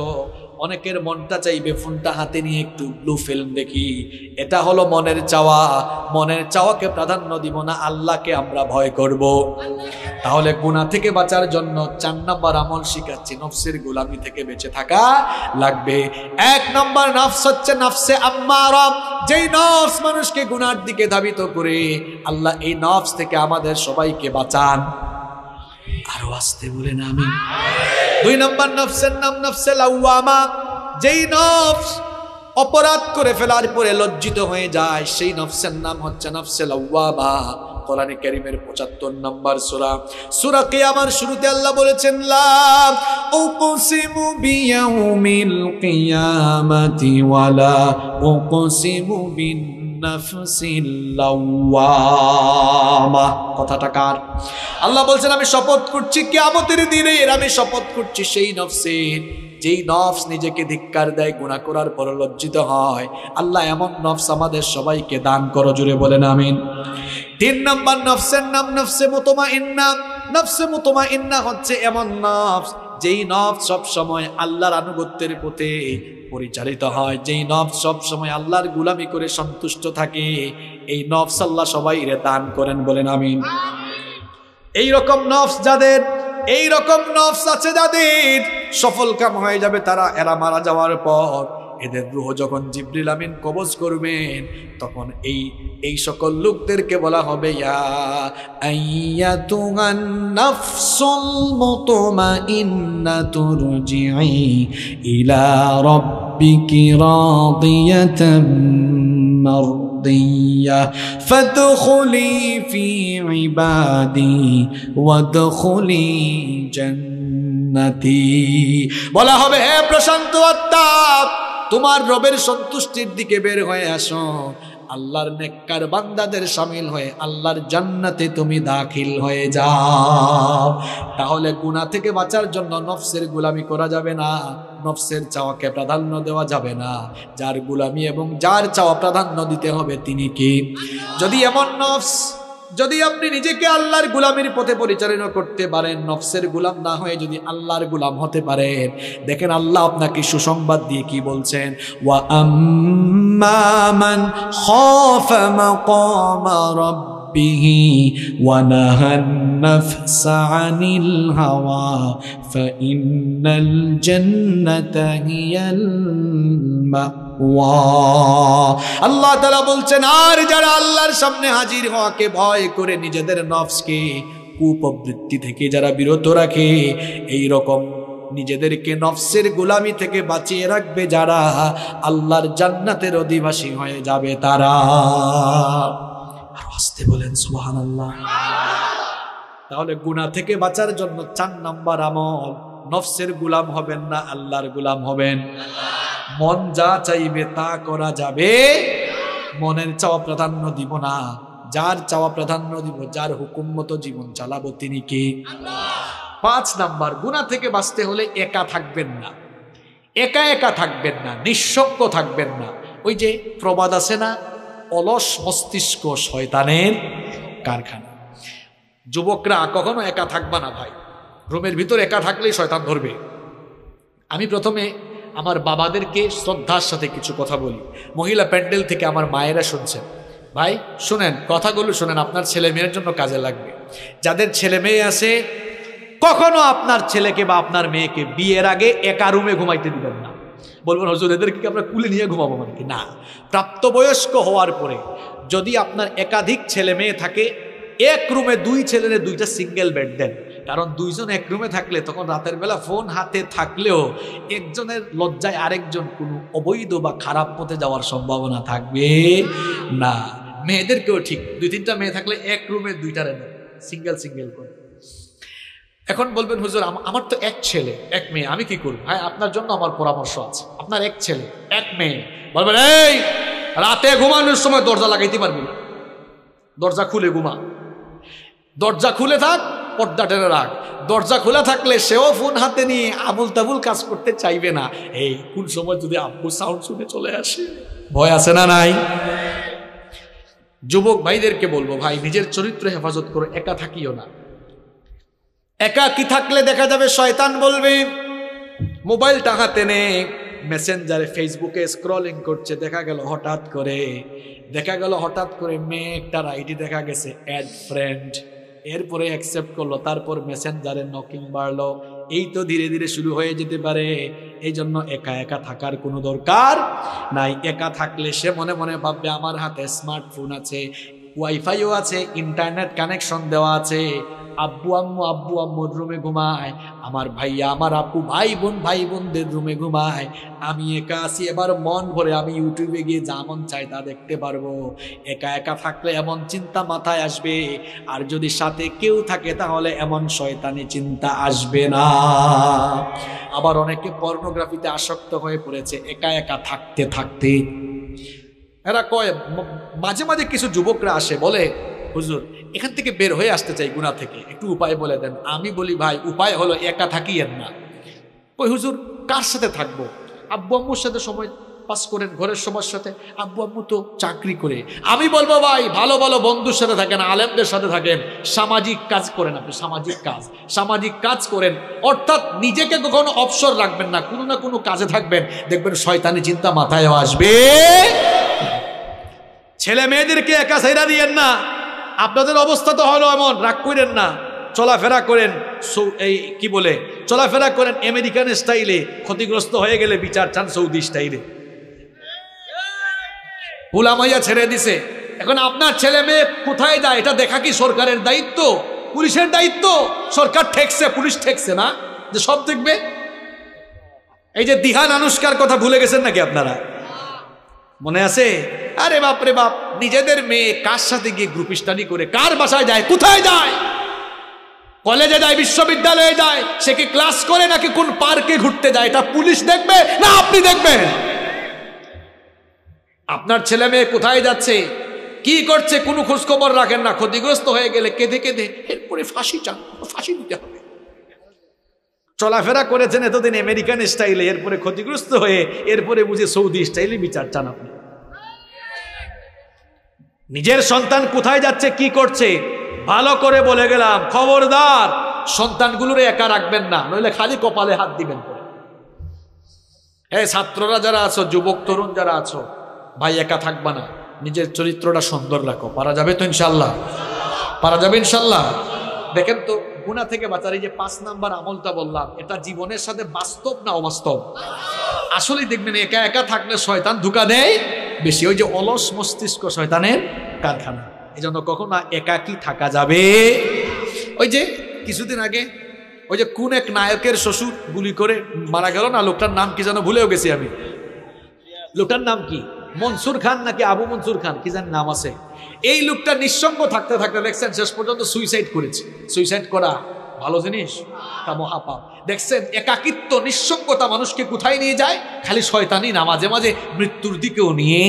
অনেকের মনটা চাইবে ফোনটা হাতে নিয়ে একটু ব্লু ফিল্ম দেখি। এটা হলো মনের চাওয়া। মনের চাওয়াকে প্রাধান্য দিব না, আল্লাহকে আমরা ভয় করব। তাহলে গুনাহ থেকে বাঁচার জন্য 4 নম্বর আমল শিখাচ্ছি, নফসের গোলামি থেকে বেঁচে থাকা লাগবে। 1 নম্বর নফস হচ্ছে নফসে আম্মারা, যেই নফস মানুষকে গুনার দিকে ধাবিত করে। আল্লাহ এই নফস থেকে আমাদের সবাইকে বাঁচান। আরো আসতে বলেন আমিন। 2 নম্বর নফসের নাম নফসে লাওয়ামা, যেই নফস অপরাধ করে ফেলার পরে লজ্জিত হয়ে যায়, সেই নফসের নাম হচ্ছে নফসে লাওয়ামা। কোরআনে কারীমের 75 নম্বর সূরা কিয়ামার শুরুতে আল্লাহ বলেছেন, লা উকসিমু বিয়াউমিল কিয়ামাতি ওয়ালা উকসিমু বিন নাফসিল লাওয়ামা। কথাটা কার? আল্লাহ বলছেন আমি শপথ করছি কিয়ামতের দিনে, আমি শপথ করছি সেই নফসের, যেই নফস নিজেকে ধিক্কার দেয়, গুনাহ করার পর লজ্জিত হয়। আল্লাহ এমন নফস আমাদের সবাইকে দান করো, জুড়ে বলেন আমিন। 3 নম্বর নফসের নাম নফসে মুতমাইন্না। নফসে মুতমাইন্না হচ্ছে এমন নফস, যেই নফস সব সময় আল্লাহর আনুগত্যের পথে পরিচালিত হয়, যেই নফস সব সময় আল্লাহর গোলামি করে সন্তুষ্ট থাকে। এই নফস আল্লাহ সবাইরে দান করেন, বলেন আমিন। এই রকম নফস যাদের, এই রকম নফস আছে যাদের, সফল কাম হয়ে যাবে তারা। এরা মারা যাওয়ার পর এদের রূহ যখন জিবরিল আমিন কবজ করবেন, তখন এই সকল লোকদেরকে বলা হবে, ইয়া আইয়াতুহান নাফসুল মুতমাইন্নাতু রুজিই ইলা রাব্বিকি রাদিয়াতাম মারদিয়া ফাদখুলি ফি ইবাদি ওয়াদখুলি জান্নাতি। বলা হবে, হে প্রশান্ত আত্মা, তোমার রবের সন্তুষ্টির দিকে বের হয়ে আসো, আল্লাহর নেককার বান্দাদের শামিল হয়ে আল্লাহর জান্নাতে তুমি দাখিল হয়ে যাও। তাহলে গুনাহ থেকে বাঁচার জন্য নফসের গোলামি করা যাবে না, নফসের চাওয়াকে প্রাধান্য দেওয়া যাবে না। যার গোলামি এবং যার চাওয়া প্রাধান্য দিতে হবে তিনি কি? যদি এমন নফস, যদি আপনি নিজেকে আল্লাহর গোলামির পথে পরিচালনা করতে পারেন, নফসের গোলাম না হয়ে যদি আল্লাহর গোলাম হতে পারেন, দেখেন আল্লাহ আপনাকে সুসংবাদ দিয়ে কি বলছেন, ওয়া আম্মা মান খাফা মাকামা রাব্বিহি ওয়া নাহান নাফসা আনিল হাওয়া ফাইন্নাল জান্নাতা হিয়াল মাওয়া। আল্লাহ তাআলা বলছেন, আর যারা আল্লাহর সামনে হাজির হওয়াকে ভয় করে নিজেদের নফসকে কুপ্রবৃত্তি থেকে যারা বিরত রাখে, এই রকম নিজেদেরকে নফসের গোলামি থেকে বাঁচিয়ে রাখবে যারা, আল্লাহর জান্নাতের অধিবাসী হয়ে যাবে তারা। আর আসতে বলেন সুবহানাল্লাহ। তাহলে গুনাহ থেকে বাঁচার জন্য 4 নম্বর আমল, নফসের গোলাম হবেন না, আল্লাহর গোলাম হবেন। মন যা চাইবে তা করা যাবে, মনের চাওয়া প্রাধান্য দিব না, যার চাওয়া প্রাধান্য দিব, যার হুকুম মতো জীবন চালাবো তিনি কে? আল্লাহ। 5 নাম্বার, গুনাহ থেকে বাঁচতে হলে একা থাকবেন না, একা একা থাকবেন না, নিঃসঙ্গ থাকবেন না। ওই যে প্রবাদ আছে না, অলস মস্তিষ্ক শয়তানের কারখানা। যুবকরা কখনো একা থাকবা না ভাই, রুমের ভিতর একা থাকলেই শয়তান ধরবে। আমি প্রথমে আমার বাবাদেরকে শ্রদ্ধার সাথে কিছু কথা বলি, মহিলা প্যান্ডেল থেকে আমার মায়েরা শুনছেন, ভাই শুনেন, কথাগুলো শুনেন, আপনার ছেলে মেয়ের জন্য কাজে লাগবে। যাদের ছেলে মেয়ে আছে, কখনো আপনার ছেলেকে বা আপনার মেয়েকে বিয়ের আগে একা রুমে ঘুমাইতে দিবেন না। বলবেন হুজুর এদেরকে আমরা কুলে নিয়ে ঘুমাবো মানে কি? না, প্রাপ্তবয়স্ক হওয়ার পরে যদি আপনার একাধিক ছেলে মেয়ে থাকে, এক রুমে 2 ছেলের 2টা সিঙ্গেল বেড দেন। কারণ 2 জন এক রুমে থাকলে তখন রাতের বেলা ফোন হাতে থাকলেও একজনের লজ্জায় আরেকজন কোনো অবৈধ বা খারাপ পথে যাওয়ার সম্ভাবনা থাকবে না। মেয়েদেরকেও ঠিক, 2-3টা মেয়ে থাকলে এক রুমে 2টা দেন, সিঙ্গেল সিঙ্গেল করে। এখন বলবেন হুজুর আমার তো 1 ছেলে 1 মেয়ে, আমি কি করব? ভাই আপনার জন্য আমার পরামর্শ আছে। আপনার 1 ছেলে 1 মেয়ে, বলবেন এই রাতে ঘুমানোর সময় দরজা লাগাইতে পারবি না, দরজা খুলে ঘুমা, দরজা খুলে থাক, পর্দা টেনে রাখ। দরজা খোলা থাকলে সেও ফোন হাতে নিয়ে আবুল তাবুল কাজ করতে চাইবে না। এই কোন সময় যদি আব্বু সাউন্ড শুনে চলে আসে, ভয় আছে না নাই? যুবক ভাইদেরকে বলবো, ভাই নিজের চরিত্র হেফাজত করে, একা থাকিও না। একাকী থাকলে দেখা যাবে শয়তান বলবে, মোবাইলটা হাতে নে, মেসেঞ্জারে ফেসবুকে স্ক্রলিং করছে, দেখা গেল হঠাৎ করে মেয়ে একটার আইডি দেখা গেছে অ্যাড ফ্রেন্ড, এরপরে অ্যাকসেপ্ট করলো, তারপর মেসেঞ্জারে নকিং বাড়লো। এই তো ধীরে ধীরে শুরু হয়ে যেতে পারে। এই জন্য একা একা থাকার কোনো দরকার নাই। একা থাকলে সে মনে মনে ভাববে আমার হাতে স্মার্টফোন আছে, ওয়াইফাইও আছে, ইন্টারনেট কানেকশন দেওয়া আছে, আব্বু আম্মুর রুমে ঘুমায়, আমার ভাইয়া আমার আপু ভাই বোনদের রুমে ঘুমায়, আমি একা আছি, এবার মন ভরে আমি ইউটিউবে গিয়ে যা মন চাই তা দেখতে পারবো। একা একা থাকলে এমন চিন্তা মাথায় আসবে, আর যদি সাথে কেউ থাকে তাহলে এমন শয়তানি চিন্তা আসবে না। আবার অনেকে পর্নোগ্রাফিতে আসক্ত হয়ে পড়েছে একা একা থাকতে থাকতে। এরা কয়, মাঝে মাঝে কিছু যুবকরা আসে বলে, হুজুর এখান থেকে বের হয়ে আসতে চাই গুনাহ থেকে, একটু উপায় বলে দেন। আমি বলি ভাই উপায় হলো একা থাকিয়েন না। কই হুজুর কার সাথে থাকবো? আব্বু আম্মুর সাথে সময় পাস করেন, ঘরের সবার সাথে, আব্বু আম্মু তো চাকরি করে। আমি বলবো ভাই ভালো ভালো বন্ধুর সাথে থাকেন, আলেমদের সাথে থাকেন, সামাজিক কাজ করেন, আপনি সামাজিক কাজ করেন, অর্থাৎ নিজেকে কখনো অবসর রাখবেন না, কোনো না কোনো কাজে থাকবেন, দেখবেন শয়তানি চিন্তা মাথায় আসবে। ছেলে মেয়েদেরকে একা ছাইরা দিয়েন না। আপনাদের অবস্থা তো হলো এমন, রাগ করেন না, চলাফেরা করেন চলাফেরা করেন আমেরিকান স্টাইলে, ক্ষতিগ্রস্ত হয়ে গেলে বিচার চান সৌদি স্টাইলে। ভুলামাইয়া ছেড়ে দিছে, এখন আপনার ছেলে মেয়ে কোথায় যায় এটা দেখা কি সরকারের দায়িত্ব? পুলিশের দায়িত্ব? সরকার ঠেকছে, পুলিশ ঠেকছে না যে সব দেখবে? এই যে দিহান আনুষ্কার কথা ভুলে গেছেন নাকি আপনারা? মনে আছে? আরে বাপ রে বাপ, নিজেদের মেয়ে কার সাথে গিয়ে গ্রুপ স্টাডি করে, কার বাসায় যায়, কোথায় যায়, কলেজে যায়, বিশ্ববিদ্যালয়ে যায়, সে কি ক্লাস করে নাকি কোন পার্কে ঘুরতে যায়, এটা পুলিশ দেখবে না আপনি দেখবেন? আপনার ছেলে মেয়ে কোথায় যাচ্ছে, কি করছে, কোনো খোঁজ খবর রাখেন না। ক্ষতিগ্রস্ত হয়ে গেলে কেঁদে কেঁদে এরপরে ফাঁসি চান, ফাঁসি দিতে হবে। চলাফেরা করেছেন এতদিন আমেরিকান স্টাইলে, এরপরে ক্ষতিগ্রস্ত হয়ে এরপরে বুঝে সৌদি স্টাইলে বিচার চান আপনি। নিজের সন্তান কোথায় যাচ্ছে, কি করছে, ভালো করে বলে গেলাম, খবরদার সন্তানগুলোর একা রাখবেন না, নইলে খালি কপালে হাত দিবেন। এই ছাত্ররা যারা আছো, যুবক তরুণ যারা আছো, ভাই একা থাকবা না, নিজের চরিত্রটা সুন্দর রাখো। পারা যাবে তো ইনশাল্লাহ? পারা যাবে ইনশাল্লাহ? দেখেন তো গুনাহ থেকে বাঁচার এই যে 5 নাম্বার আমলটা বললাম, এটা জীবনের সাথে বাস্তব না অবাস্তব? আসলেই দেখবেন একা একা থাকলে শয়তান ধোঁকা দেয় বেশি। ওই যে অলস মস্তিষ্ক শয়তানের কারখানা। এই জন্য কখনো একাকী থাকা যাবে। ওই যে কিছুদিন আগে ওই যে কোন এক নায়কের শ্বশুর গুলি করে মারা গেল না, লোকটার নাম কি যেন ভুলেও গেছি আমি। লোকটার নাম কি, মনসুর খান নাকি আবু মনসুর খান কি জানি নাম আছে। এই লোকটা নিঃসঙ্গ থাকতে থাকতে দেখছেন শেষ পর্যন্ত সুইসাইড করেছে। সুইসাইড করা ভালো জিনিস? তা মহাপাপ। দেখছেন একাকিত্ব, নিঃসঙ্গতা মানুষকে কোথায় নিয়ে যায়? খালি শয়তানি না, মাঝে মাঝে মৃত্যুর দিকেও নিয়ে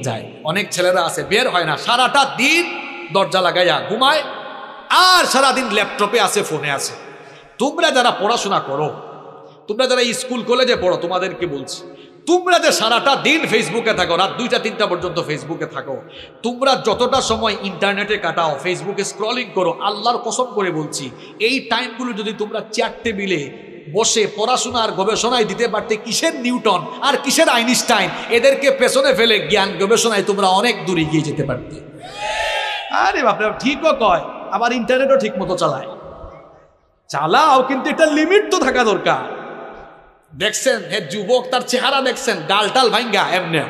যায়। অনেক ছেলেরা আছে বের হয় না, সারাটা দিন দরজা লাগাইয়া ঘুমায়, আর সারাদিন ল্যাপটপে আছে, ফোনে আছে। তোমরা যারা পড়াশোনা করো, তোমরা যারা স্কুল কলেজে পড়ো, তোমাদেরকে বলছি, তোমরা যে সারাটা দিন ফেসবুকে থাকো, রাত 2টা-3টা পর্যন্ত ফেসবুকে থাকো, তোমরা যতটা সময় ইন্টারনেটে কাটাও, ফেসবুকে স্ক্রলিং করো, আল্লাহর কসম করে বলছি, এই টাইমগুলো যদি তোমরা চেয়ার টেবিলে বসে পড়াশোনা আর গবেষণায় দিতে পারতে, কিসের নিউটন আর কিসের আইনস্টাইন, এদেরকে পেছনে ফেলে জ্ঞান গবেষণায় তোমরা অনেক দূরে গিয়ে যেতে পারতে। আরে বাপরে, ঠিকও কয়, আবার ইন্টারনেটও ঠিক মতো চালাও, কিন্তু এটা লিমিট তো থাকা দরকার। দেখছেন হে যুবক, তার চেহারা দেখছেন, গালটাল ভাঙ্গা এমনি।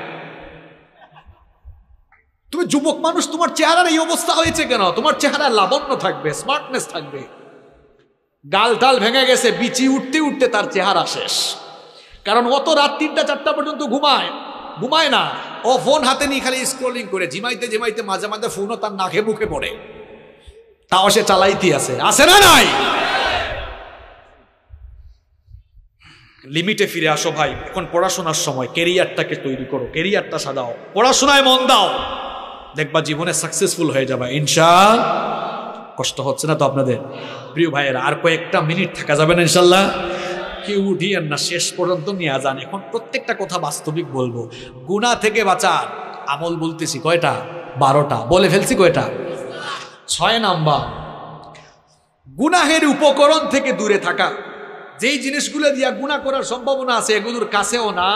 তুমি যুবক মানুষ, তোমার চেহারার এই অবস্থা হয়েছে কেন? তোমার চেহারা লাবণ্য থাকবে, স্মার্টনেস থাকবে, গালটাল ভেঙে গেছে, বিচি উঠতে উঠতে তার চেহারা শেষ। কারণ অত রাত 3টা-4টা পর্যন্ত ঘুমায় না, ও ফোন হাতে নিয়ে খালি স্ক্রলিং করে, ঝিমাইতে মাঝে মাঝে ফোনও তার নাকে মুখে পড়ে, তাও সে চালাইতে আছে না নাই? লিমিটে ফিরে আসো ভাই। এখন পড়াশোনার সময়, ক্যারিয়ারটাকে তৈরি করো, ক্যারিয়ারটা সাজাও, পড়াশোনায় মন দাও, দেখবা জীবনে সাকসেসফুল হয়ে যাবে ইনশাআল্লাহ। কষ্ট হচ্ছে না তো আপনাদের? প্রিয় ভাইয়েরা, আর কয়েকটা মিনিট থাকা যাবে না ইনশাআল্লাহ? কেউ উঠিয়েন না, শেষ পর্যন্ত নিয়ে যান। এখন প্রত্যেকটা কথা বাস্তবিক বলবো। গুনাহ থেকে বাঁচার আমল বলতেছি কয়টা? 12টা। বলে ফেলছি কয়টা? 6 নাম্বার, গুনাহের উপকরণ থেকে দূরে থাকা, যেই জিনিসগুলো দিয়া গুনাহ করার সম্ভাবনা আছে এগুলোর কাছেও না।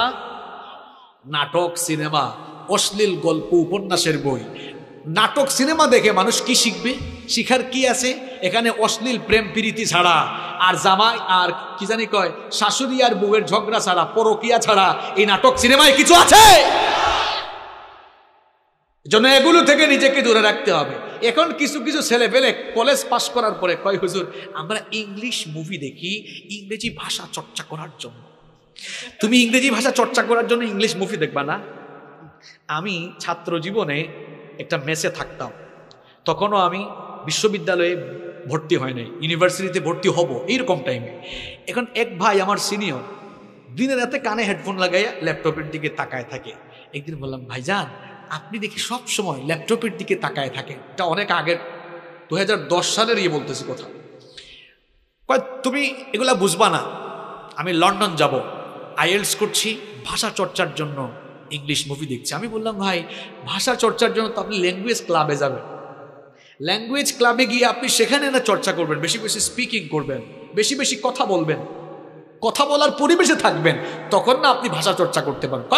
নাটক, সিনেমা, অশ্লীল গল্প, উপন্যাসের বই। নাটক সিনেমা দেখে মানুষ কি শিখবে? শিখার কি আছে এখানে? অশ্লীল প্রেম প্রীতি ছাড়া, আর জামাই আর কি জানি কয় শাশুড়ি আর বউয়ের ঝগড়া ছাড়া, পরকিয়া ছাড়া এই নাটক সিনেমায় কিছু আছে? জন্য এগুলো থেকে নিজেকে দূরে রাখতে হবে। এখন কিছু কিছু ছেলে পেলে কলেজ পাশ করার পরে কয়, হুজুর আমরা ইংলিশ মুভি দেখি ইংরেজি ভাষা চর্চা করার জন্য। তুমি ইংরেজি ভাষা চর্চা করার জন্য ইংলিশ মুভি দেখবা না? আমি ছাত্র জীবনে একটা মেসে থাকতাম, তখনও আমি বিশ্ববিদ্যালয়ে ভর্তি হয় নাই, ইউনিভার্সিটিতে ভর্তি হব এইরকম টাইমে। এখন এক ভাই আমার সিনিয়র দিনে রাতে কানে হেডফোন লাগাইয়া ল্যাপটপের দিকে তাকায় থাকে। একদিন বললাম, ভাইজান আপনি দেখি সব সময় ল্যাপটপের দিকে তাকায় থাকেন, এটা অনেক আগের 2010 সালের বলতেছি কথা। তুমি এগুলা বুঝবা না, আমি লন্ডন যাব, আইএলটিএস করছি, ভাষা চর্চার জন্য ইংলিশ মুভি দেখছি। আমি বললাম, ভাই ভাষা চর্চার জন্য তো আপনি ল্যাঙ্গুয়েজ ক্লাবে যাবেন, ল্যাঙ্গুয়েজ ক্লাবে গিয়ে আপনি সেখানে না চর্চা করবেন, বেশি বেশি স্পিকিং করবেন, বেশি বেশি কথা বলবেন, কথা বলার পরিবেশে থাকবেন, তখন না আপনি ভাষা চর্চা করতে পারবেন।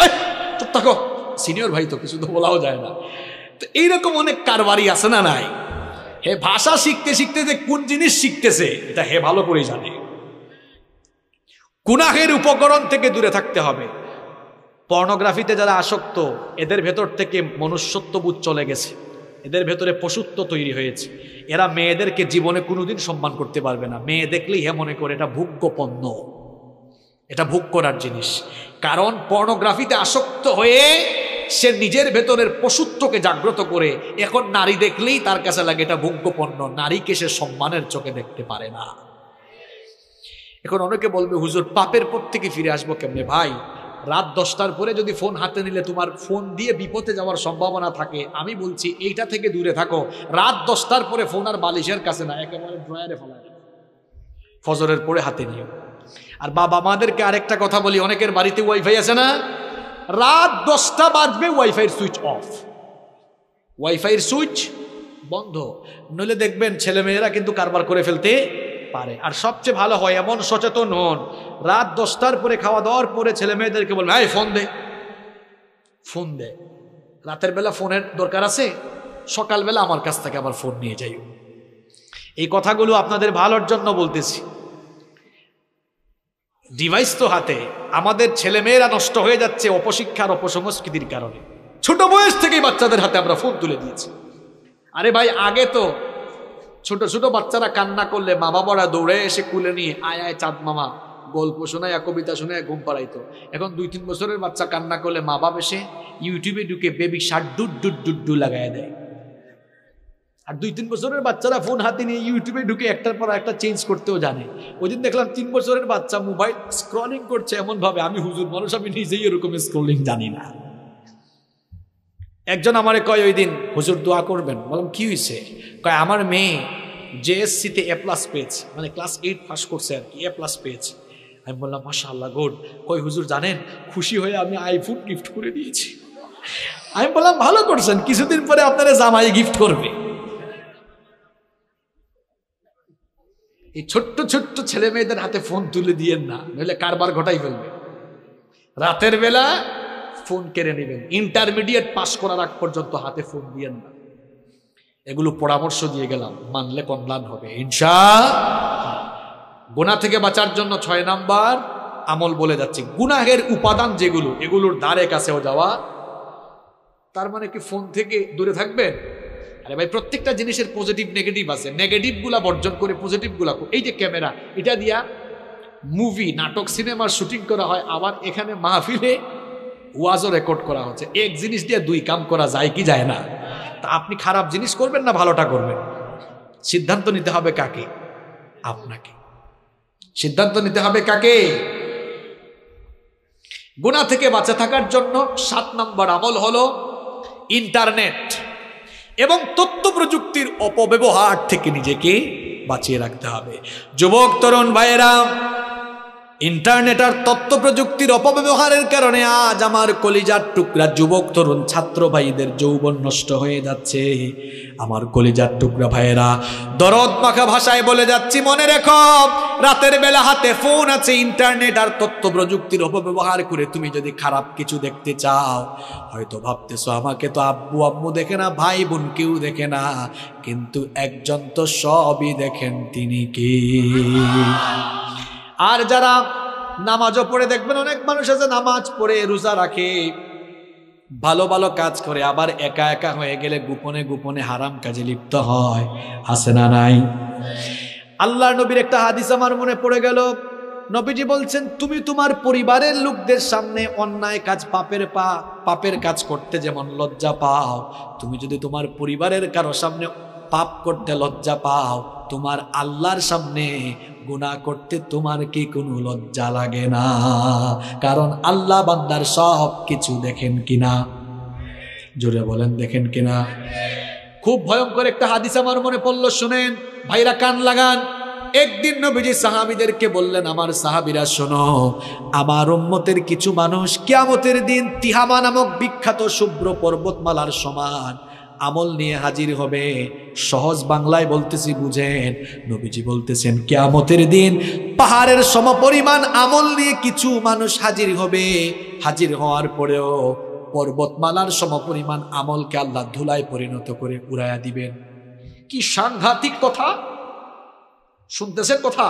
চুপ থাকো, সিনিয়র ভাই তো কিছু তো বলাও যায় না। তো এইরকম অনেক কারবারি আছে না নাই? হে ভাষা শিখতে শিখতে যে কোন জিনিস শিখতেছে এটা হে ভালো করে জানে। গুনাহের উপকরণ থেকে দূরে থাকতে হবে। পর্নোগ্রাফিতে যারা আসক্ত এদের ভেতর থেকে মনুষ্যত্ববোধ চলে গেছে, এদের ভেতরে পশুত্ব তৈরি হয়েছে। এরা মেয়েদেরকে জীবনে কোনোদিন সম্মান করতে পারবে না। মেয়ে দেখলেই হে মনে করে এটা ভোগ্য পণ্য, এটা ভোগ করার জিনিস। কারণ পর্নোগ্রাফিতে আসক্ত হয়ে সে নিজের ভেতরের পশুত্বকে জাগ্রত করে এখন নারী দেখলেই তার কাছে লাগে এটা ভোগ্য পণ্য। নারীকে সে সম্মানের চোখে দেখতে পারে না। এখন অনেকে বলবে, হুজুর পাপের পর থেকে ফিরে আসবো কেমনে? ভাই রাত 10টার পরে যদি ফোন হাতে নিলে তোমার ফোন দিয়ে বিপদে যাওয়ার সম্ভাবনা থাকে, আমি বলছি এইটা থেকে দূরে থাকো। রাত 10টার পরে ফোন আর বালিশের কাছে না, একেবারে ড্রয়ারে ফেলা, ফজরের পরে হাতে নিও। আর বাবা মাদেরকে আরেকটা কথা বলি, অনেকের বাড়িতে ওয়াইফাই আছে না, রাত 10টা বাজবে ওয়াইফাইয়ের সুইচ অফ, ওয়াইফাইয়ের সুইচ বন্ধ, নইলে দেখবেন ছেলেমেয়েরা কিন্তু কারবার করে ফেলতে পারে। আর সবচেয়ে ভালো হয় এমন সচেতন হন, রাত 10টার পরে খাওয়া দাওয়ার পরে ছেলে মেয়েদেরকে বলবেন, এই ফোন দে, ফোন দে। রাতের বেলা ফোনের দরকার আছে, সকালবেলা আমার কাছ থেকে আবার ফোন নিয়ে যাই। এই কথাগুলো আপনাদের ভালোর জন্য বলতেছি। ডিভাইস তো হাতে, আমাদের ছেলে মেয়েরা নষ্ট হয়ে যাচ্ছে অপশিক্ষার অপসংস্কৃতির কারণে। ছোট বয়স থেকেই বাচ্চাদের হাতে আমরা ফোন তুলে দিয়েছি। আরে ভাই আগে তো ছোট ছোট বাচ্চারা কান্না করলে মা বাবারা দৌড়ে এসে কুলে নিয়ে আয় আয় চাঁদ মামা গল্প শোনায়, কবিতা শোনায় ঘুম পাড়াইতো। এখন 2-3 বছরের বাচ্চা কান্না করলে মা বাবা এসে ইউটিউবে ঢুকে baby shirt dude dude dude do লাগাই দেয়। আর 2-3 বছরের বাচ্চারা ফোন হাতে নিয়ে ইউটিউবে ঢুকে একটার পর একটা চেঞ্জ করতেও জানে। ওই দিন দেখলাম 3 বছরের বাচ্চা মোবাইল স্ক্রলিং করছে এমন ভাবে, আমি হুজুর মানুষ, আমি নিজেই এরকম স্ক্রলিং জানি না। একজন আমারে কয় ওই দিন, হুজুর দোয়া করবেন। বললাম কি হয়েছে? কয় আমার মেয়ে জেএসসিতে A+ পেয়েছে, মানে ক্লাস 8 পাস করছে আর কি, A+ পেয়েছে। আমি বললাম মাশাআল্লাহ গুড। কই হুজুর জানেন খুশি হয়ে আমি আইফোন গিফট করে দিয়েছি। আমি বললাম ভালো করছেন, কিছুদিন পরে আপনারা জামাই গিফট করবে। এই ছোট্ট ছোট্ট ছেলে মেয়েদের হাতে ফোন তুলে দিয়েন না, নইলে কারবার ঘটাই ফেলবে। রাতের বেলা ফোন কেড়ে নেবেন, ইন্টারমিডিয়েট পাস করার আগ পর্যন্ত হাতে ফোন দিয়েন না। এগুলো পরামর্শ দিয়ে গেলাম, মানলে কল্যাণ হবে ইনশাআল্লাহ। গুনাহ থেকে বাঁচার জন্য 6 নাম্বার আমল বলে যাচ্ছে। গুনাহের উপাদান যেগুলো, এগুলোর ধারে কাছেও যাওয়া। তার মানে কি ফোন থেকে দূরে থাকবেন? আরে ভাই প্রত্যেকটা জিনিসের পজিটিভ নেগেটিভ আছে, নেগেটিভ গুলা বর্জন করে পজিটিভ গুলা। এই যে ক্যামেরা, এটা দিয়া মুভি নাটক সিনেমার শুটিং করা হয়, আবার এখানে মাহফিলে ওয়াজও রেকর্ড করা হচ্ছে। এক জিনিস দিয়ে 2 কাম করা যায় কি যায় না? তা আপনি খারাপ জিনিস করবেন না ভালোটা করবেন? সিদ্ধান্ত নিতে হবে কাকে? আপনাকে সিদ্ধান্ত নিতে হবে কাকে? গুনাহ থেকে বাঁচা থাকার জন্য 7 নম্বর আমল হলো ইন্টারনেট এবং তথ্য প্রযুক্তির অপব্যবহার থেকে নিজেকে বাঁচিয়ে রাখতে হবে। যুবক তরুণ ভাইয়েরা, ইন্টারনেট আর তথ্য প্রযুক্তির অপব্যবহারের কারণে আজ আমার কলিজার টুকরা যুবক তরুণ ছাত্র ভাইদের যৌবন নষ্ট হয়ে যাচ্ছে। আমার কলিজার টুকরা ভাইয়েরা, দরদ মাখা ভাষায় বলে যাচ্ছি, মনে রেখো, রাতের বেলা হাতে ফোন আছে, ইন্টারনেট আর তথ্য প্রযুক্তির অপব্যবহার করে তুমি যদি খারাপ কিছু দেখতে চাও, হয়তো ভাবতেছো আমাকে তো আব্বু আম্মু দেখে না, ভাই বোন কেউ দেখে না, কিন্তু একজন তো সবই দেখেন, তিনি কে? আর যারা নামাজও পড়ে, দেখবেন অনেক মানুষ আছে নামাজ পড়ে রোজা রাখে, ভালো ভালো কাজ করে, আবার একা একা হয়ে গেলে গোপনে গোপনে হারাম কাজে লিপ্ত হয়। আছে না নাই? আল্লাহর নবীর একটা হাদিস আমার মনে পড়ে গেল। নবীজি বলছেন, তুমি তোমার পরিবারের লোকদের সামনে অন্যায় কাজ, পাপের কাজ করতে যেমন লজ্জা পাও, তুমি যদি তোমার পরিবারের কারো সামনে পাপ করতে লজ্জা পাও, তোমার আল্লাহর সামনে গুনাহ করতে তোমার কি কোনো লজ্জা লাগে না? কারণ আল্লাহ বান্দার সব কিছু দেখেন কিনা? জোরে বলেন, দেখেন কিনা? খুব ভয়ঙ্কর একটা হাদিস আমার মনে পড়লো, শুনেন ভাইরা, কান লাগান। একদিন নবীজি সাহাবীদেরকে বললেন, আমার সাহাবীরা শোনো, আমার উম্মতের কিছু মানুষ কিয়ামতের দিন তিহামা নামক বিখ্যাত শুভ্র পর্বতমালার সমান আমল নিয়ে হাজির হবে। সহজ বাংলায় বলতেছি, বুঝেন। নবীজি বলতেছেন, কিয়ামতের দিন পাহাড়ের সমপরিমাণ আমল নিয়ে কিছু মানুষ হাজির হবে। হাজির হওয়ার পরেও পর্বতমালার সমপরিমাণ আমলকে আল্লাহ ধুলায় পরিণত করে উড়াইয়া দিবেন। কি সাংঘাতিক কথা শুনতেছেন? কথা,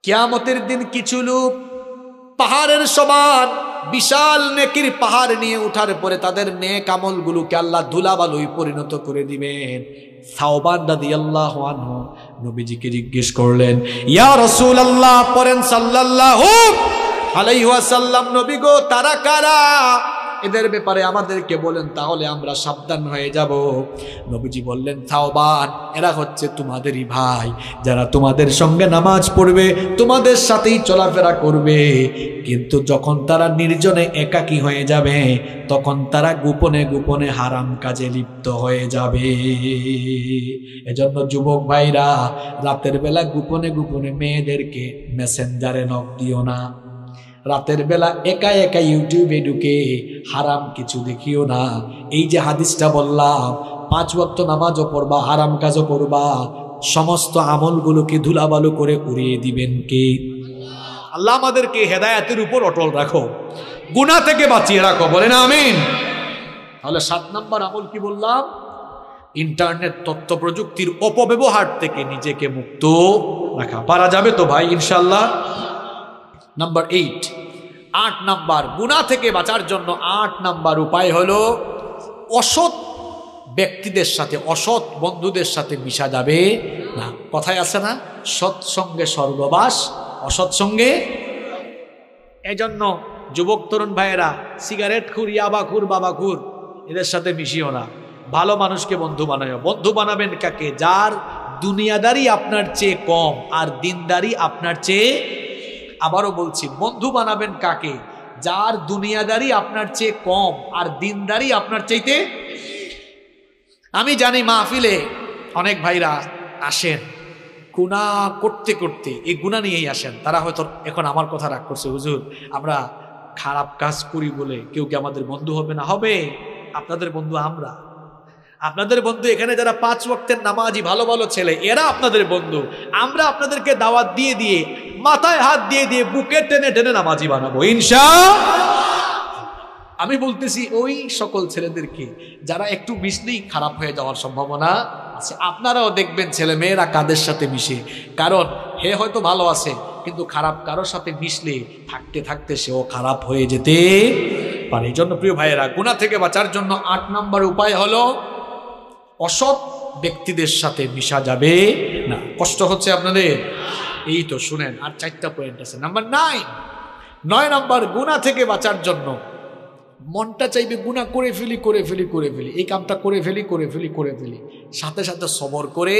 কিয়ামতের দিন কিছু লোক পাহাড়ের সমান বিশাল নেকির পাহাড় নিয়ে উঠার পরে তাদের নেক আমলগুলোকে আল্লাহ ধুলাবালুই পরিণত করে দিবেন। সাওবান রাদিয়াল্লাহু আনহু নবীজিকে জিজ্ঞেস করলেন, ইয়া রাসূলুল্লাহ, পড়েন সাল্লাল্লাহু আলাইহি ওয়াসাল্লাম, নবী গো, তারা কারা? এদের ব্যাপারে আমাদেরকে বলেন, তাহলে আমরা সাবধান হয়ে যাব। নবীজি বললেন, সাওবান, এরা হচ্ছে তোমাদেরই ভাই, যারা তোমাদের সঙ্গে নামাজ পড়বে, তোমাদের সাথেই চলাফেরা করবে, কিন্তু যখন তারা নির্জনে একাকী হয়ে যাবে, তখন তারা গোপনে গোপনে হারাম কাজে লিপ্ত হয়ে যাবে। এজন্য যুবক ভাইরা, রাতের বেলা গোপনে গোপনে মেয়েদেরকে মেসেঞ্জারে নক দিও না। রাতের বেলা একা একা ইউটিউবে ঢুকে হারাম কিছু দেখিও না। এই যে হাদিসটা বললাম, 5 ওয়াক্ত নামাজও পড়বা, হারাম কাজও করবা, সমস্ত আমলগুলোকে ধুলাবালু করে উড়িয়ে দিবেন কে? আল্লাহ আমাদেরকে হেদায়েতের উপর অটল রাখো, গুনাহ থেকে বাঁচিয়ে রাখো, বলেন আমিন। তাহলে 7 নম্বর আমল কি বললাম? ইন্টারনেট তথ্য প্রযুক্তির অপব্যবহার থেকে নিজেকে মুক্ত রাখা। পারা যাবে তো ভাই ইনশাআল্লাহ? নাম্বার 8 নাম্বার গুনাহ থেকে বাঁচার জন্য 8 নাম্বার উপায় হলো, অসৎ ব্যক্তিদের সাথে, অসৎ বন্ধুদের সাথে মিশা যাবে না। কথায় আছে না, সৎসঙ্গে স্বর্গবাস, অসৎ সঙ্গে। এজন্য যুবক তরুণ ভাইয়েরা, সিগারেট খুর, ইয়াবাখুর, বাবাখুর, এদের সাথে মিশিও না। ভালো মানুষকে বন্ধু বানাও। বন্ধু বানাবেন কাকে? যার দুনিয়াদারি আপনার চেয়ে কম আর দিনদারি আপনার চেয়ে। আবারও বলছি, বন্ধু বানাবেন কাকে? যার দুনিয়াদারি আপনার চেয়ে কম আর দিনদারি আপনার চাইতে। আমি জানি মাহফিলে অনেক ভাইরা আসেন গুনাহ করতে করতে, এই গুনাহ নিয়েই আসেন। তারা হয়তো এখন আমার কথা রাগ করছে, হুজুর আমরা খারাপ কাজ করি বলে কেউ কি আমাদের বন্ধু হবে না? হবে। আপনাদের বন্ধু আমরা, আপনাদের বন্ধু এখানে যারা 5 ওয়াক্তের নামাজি ভালো ভালো ছেলে, এরা আপনাদের বন্ধু। আমরা আপনাদেরকে দাওয়াত দিয়ে দিয়ে, মাথায় হাত দিয়ে দিয়ে, বুকে টেনে টেনে নামাজি বানাবো ইনশাআল্লাহ। আমি বলতেছি ওই সকল ছেলেদেরকে যারা একটু মিশলেই খারাপ হয়ে যাওয়ার সম্ভাবনা আছে। আপনারাও দেখবেন ছেলে মেয়েরা কাদের সাথে মিশে, কারণ হে হয়তো ভালো আছে, কিন্তু খারাপ কারোর সাথে মিশলে থাকতে থাকতে সেও খারাপ হয়ে যেতে পারে। এই জন্য প্রিয় ভাইয়েরা, গুনাহ থেকে বাঁচার জন্য 8 নম্বর উপায় হলো, অসৎ ব্যক্তিদের সাথে মিশা যাবে না। কষ্ট হচ্ছে আপনাদের? এই তো শুনেন, আর 4টা পয়েন্ট আছে। নাম্বার 9 নম্বর, গুনাহ থেকে বাঁচার জন্য মনটা চাইবে গুনাহ করে ফেলি, এই কামটা করে ফেলি, সাথে সাথে সবর করে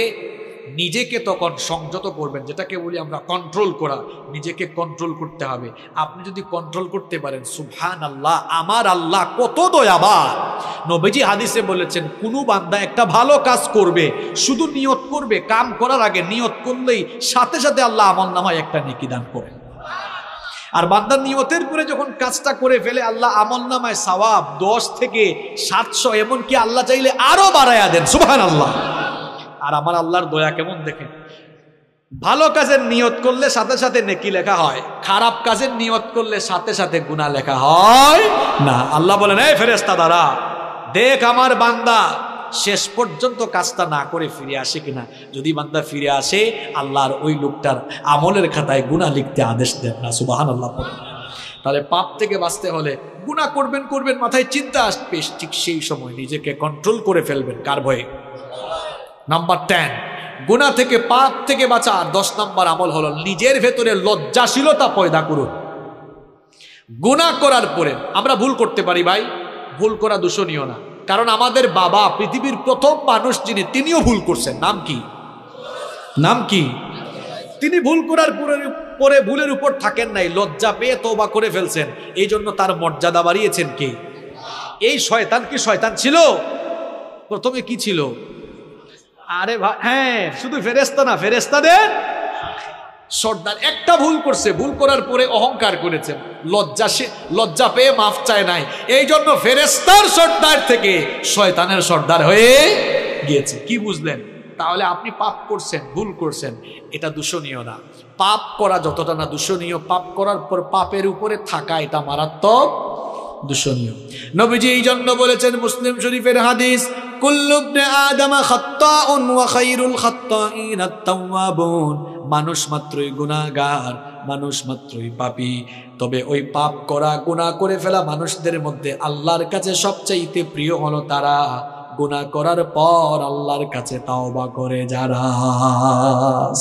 নিজেকে তখন সংযত করবেন, যেটাকে বলি আমরা কন্ট্রোল করা। নিজেকে কন্ট্রোল করতে হবে। আপনি যদি কন্ট্রোল করতে পারেন, সুবহানাল্লাহ, আমার আল্লাহ কত দয়াবান। নবীজি হাদিসে বলেছেন, কোনো বান্দা একটা ভালো কাজ করবে, শুধু নিয়ত করবে, কাম করার আগে নিয়ত করলেই সাথে সাথে আল্লাহ আমলনামায় একটা নেকি দান করেন। আর বান্দার নিয়তের পরে যখন কাজটা করে ফেলে, আল্লাহ আমলনামায় সওয়াব 10 থেকে 700, এমনকি আল্লাহ চাইলে আরো বাড়ায়া দেন। সুবহানাল্লাহ। আর আমার আল্লাহর দয়া কেমন দেখেন, ভালো কাজের নিয়ত করলে সাথে সাথে নেকি লেখা হয়, খারাপ কাজের নিয়ত করলে সাথে সাথে গুনাহ লেখা হয় না। আল্লাহ বলেন, এই ফেরেশতা দ্বারা দেখ আমার বান্দা শেষ পর্যন্ত কাজটা না করে ফিরে আসে কিনা। যদি বান্দা ফিরে আসে, আল্লাহর ওই লোকটার আমলের খাতায় গুনাহ লিখতে আদেশ দেন না। সুবহানাল্লাহ। তাহলে পাপ থেকে বাঁচতে হলে গুনাহ করবেন করবেন, মাথায় চিন্তা আসবে, ঠিক সেই সময় নিজেকে কন্ট্রোল করে ফেলবেন। কার ভয়ে? নাম্বার 10, গুনাহ থেকে, পাপ থেকে বাঁচা 10 নম্বর আমল হলো নিজের ভেতরে লজ্জাশীলতা পয়দা করুন। গুনাহ করার পরে আমরা ভুল করতে পারি ভাই, ভুল করা দূষণীয় না। কারণ আমাদের বাবা পৃথিবীর প্রথম মানুষ যিনি, তিনিও ভুল করছেন। নাম কি? নাম কি? তিনি ভুল করার পরে ভুলের উপর থাকেন নাই, লজ্জা পেয়ে তওবা করে ফেলছেন। এই জন্য তার মর্যাদা বাড়িয়েছেন কে? এই শয়তান কি শয়তান ছিল? প্রথমে কি ছিল? আরে ভাই, হ্যাঁ, শুধু ফেরেশতা না, ফেরেশতাদের সর্দার। একটা ভুল করছে, ভুল করার পরে অহংকার করেছেন, লজ্জা পেয়ে মাফ চায় নাই। এই জন্য ফেরেশতার সর্দার থেকে শয়তানের সর্দার হয়ে গিয়েছে। কি বুঝলেন? তাহলে আপনি পাপ করছেন, ভুল করছেন, এটা দূষণীয় না। পাপ করা যতটা না দূষণীয়, পাপ করার পর পাপের উপরে থাকা এটা মারাত্মক দূষণীয়। নবীজি এই জন্য বলেছেন, মুসলিম শরীফের হাদিস, কুল্লু ইবনে আদম খাত্তাউন ওয়া খায়রুল খাত্তাইন আত-তাওয়াবুন। মানুষ মাত্রই গুনাহগার, মানুষ মাত্রই পাপী, তবে ওই পাপ করা, গুনাহ করে ফেলা মানুষদের মধ্যে আল্লাহর কাছে সবচাইতে প্রিয় হলো তারা গুনাহ করার পর আল্লাহর কাছে তাওবা করে যারা।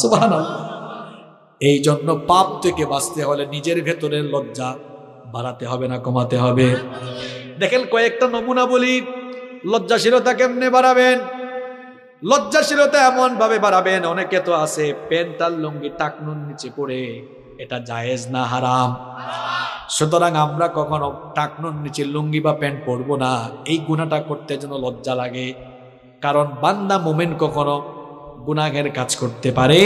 সুবহানাল্লাহ। এই জন্য পাপ থেকে বাঁচতে হলে নিজের ভেতরে লজ্জা বাড়াতে হবে না কমাতে হবে। দেখেন কয়েকটা নমুনা বলি, লজ্জাশীলতা কেমনে বাড়াবেন। লজ্জাশীলতা এমন ভাবে বাড়াবেন, অনেকে তো আছে প্যান্ট আর লুঙ্গি টাকনুর নিচে পড়ে, এটা জায়েজ না হারাম। সুতরাং আমরা কখনো টাকনুর নিচে লুঙ্গি বা প্যান্ট পরবো না। এই গুনাহটা করতে যেন লজ্জা লাগে, কারণ বান্দা মুমিন কখনো গুনাহের কাজ করতে পারে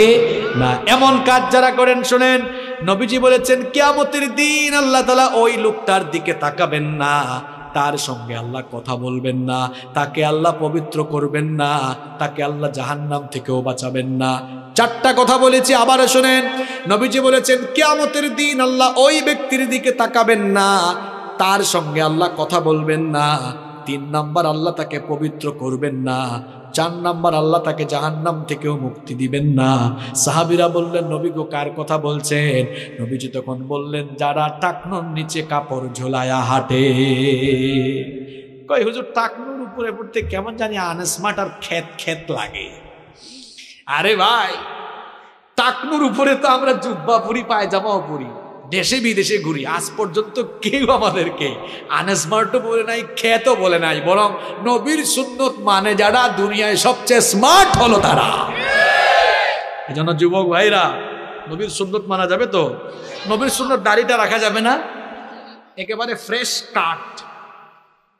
না। এমন কাজ যারা করেন, শুনেন, নবীজি বলেছেন কিয়ামতের দিন আল্লাহ তাআলা ওই লোকটার দিকে তাকাবেন না, তার সঙ্গে আল্লাহ কথা বলবেন না, তাকে আল্লাহ পবিত্র করবেন না, তাকে আল্লাহ জাহান্নাম থেকেও বাঁচাবেন না। 4টা কথা বলেছি, আবার শুনেন। নবীজি বলেছেন কিয়ামতের দিন আল্লাহ ওই ব্যক্তির দিকে তাকাবেন না, তার সঙ্গে আল্লাহ কথা বলবেন না। 3 নাম্বার, আল্লাহ তাকে পবিত্র করবেন না। 4 নাম্বার, আল্লাহ তাকে জাহান্নাম থেকেও মুক্তি দিবেন না। সাহাবীরা বললেন, নবী গো, কার কথা বলছেন? নবীজি তখন বললেন, যারা টাকনুর নিচে কাপড় ঝোলায়া হাঁটে। কই হুজুর, টাকনুর উপরে পড়তে কেমন জানি আনস্মার্ট আর খেত লাগে। আরে ভাই, টাকনুর উপরে তো আমরা জুব্বা পরি, পায়জামাও পরি, দেশে বিদেশে ঘুরি, আজ পর্যন্ত কেউ আমাদেরকে আনস্মার্টও বলে নাই, খেতও বলে নাই। বরং নবীর সুন্নত মানে যারা, দুনিয়ায় সবচেয়ে স্মার্ট হলো তারা। এই জন্য যুবক ভাইরা, নবীর সুন্নত মানা যাবে তো? নবীর সুন্নত দাড়িটা রাখা যাবে না, একেবারে ফ্রেশ কাট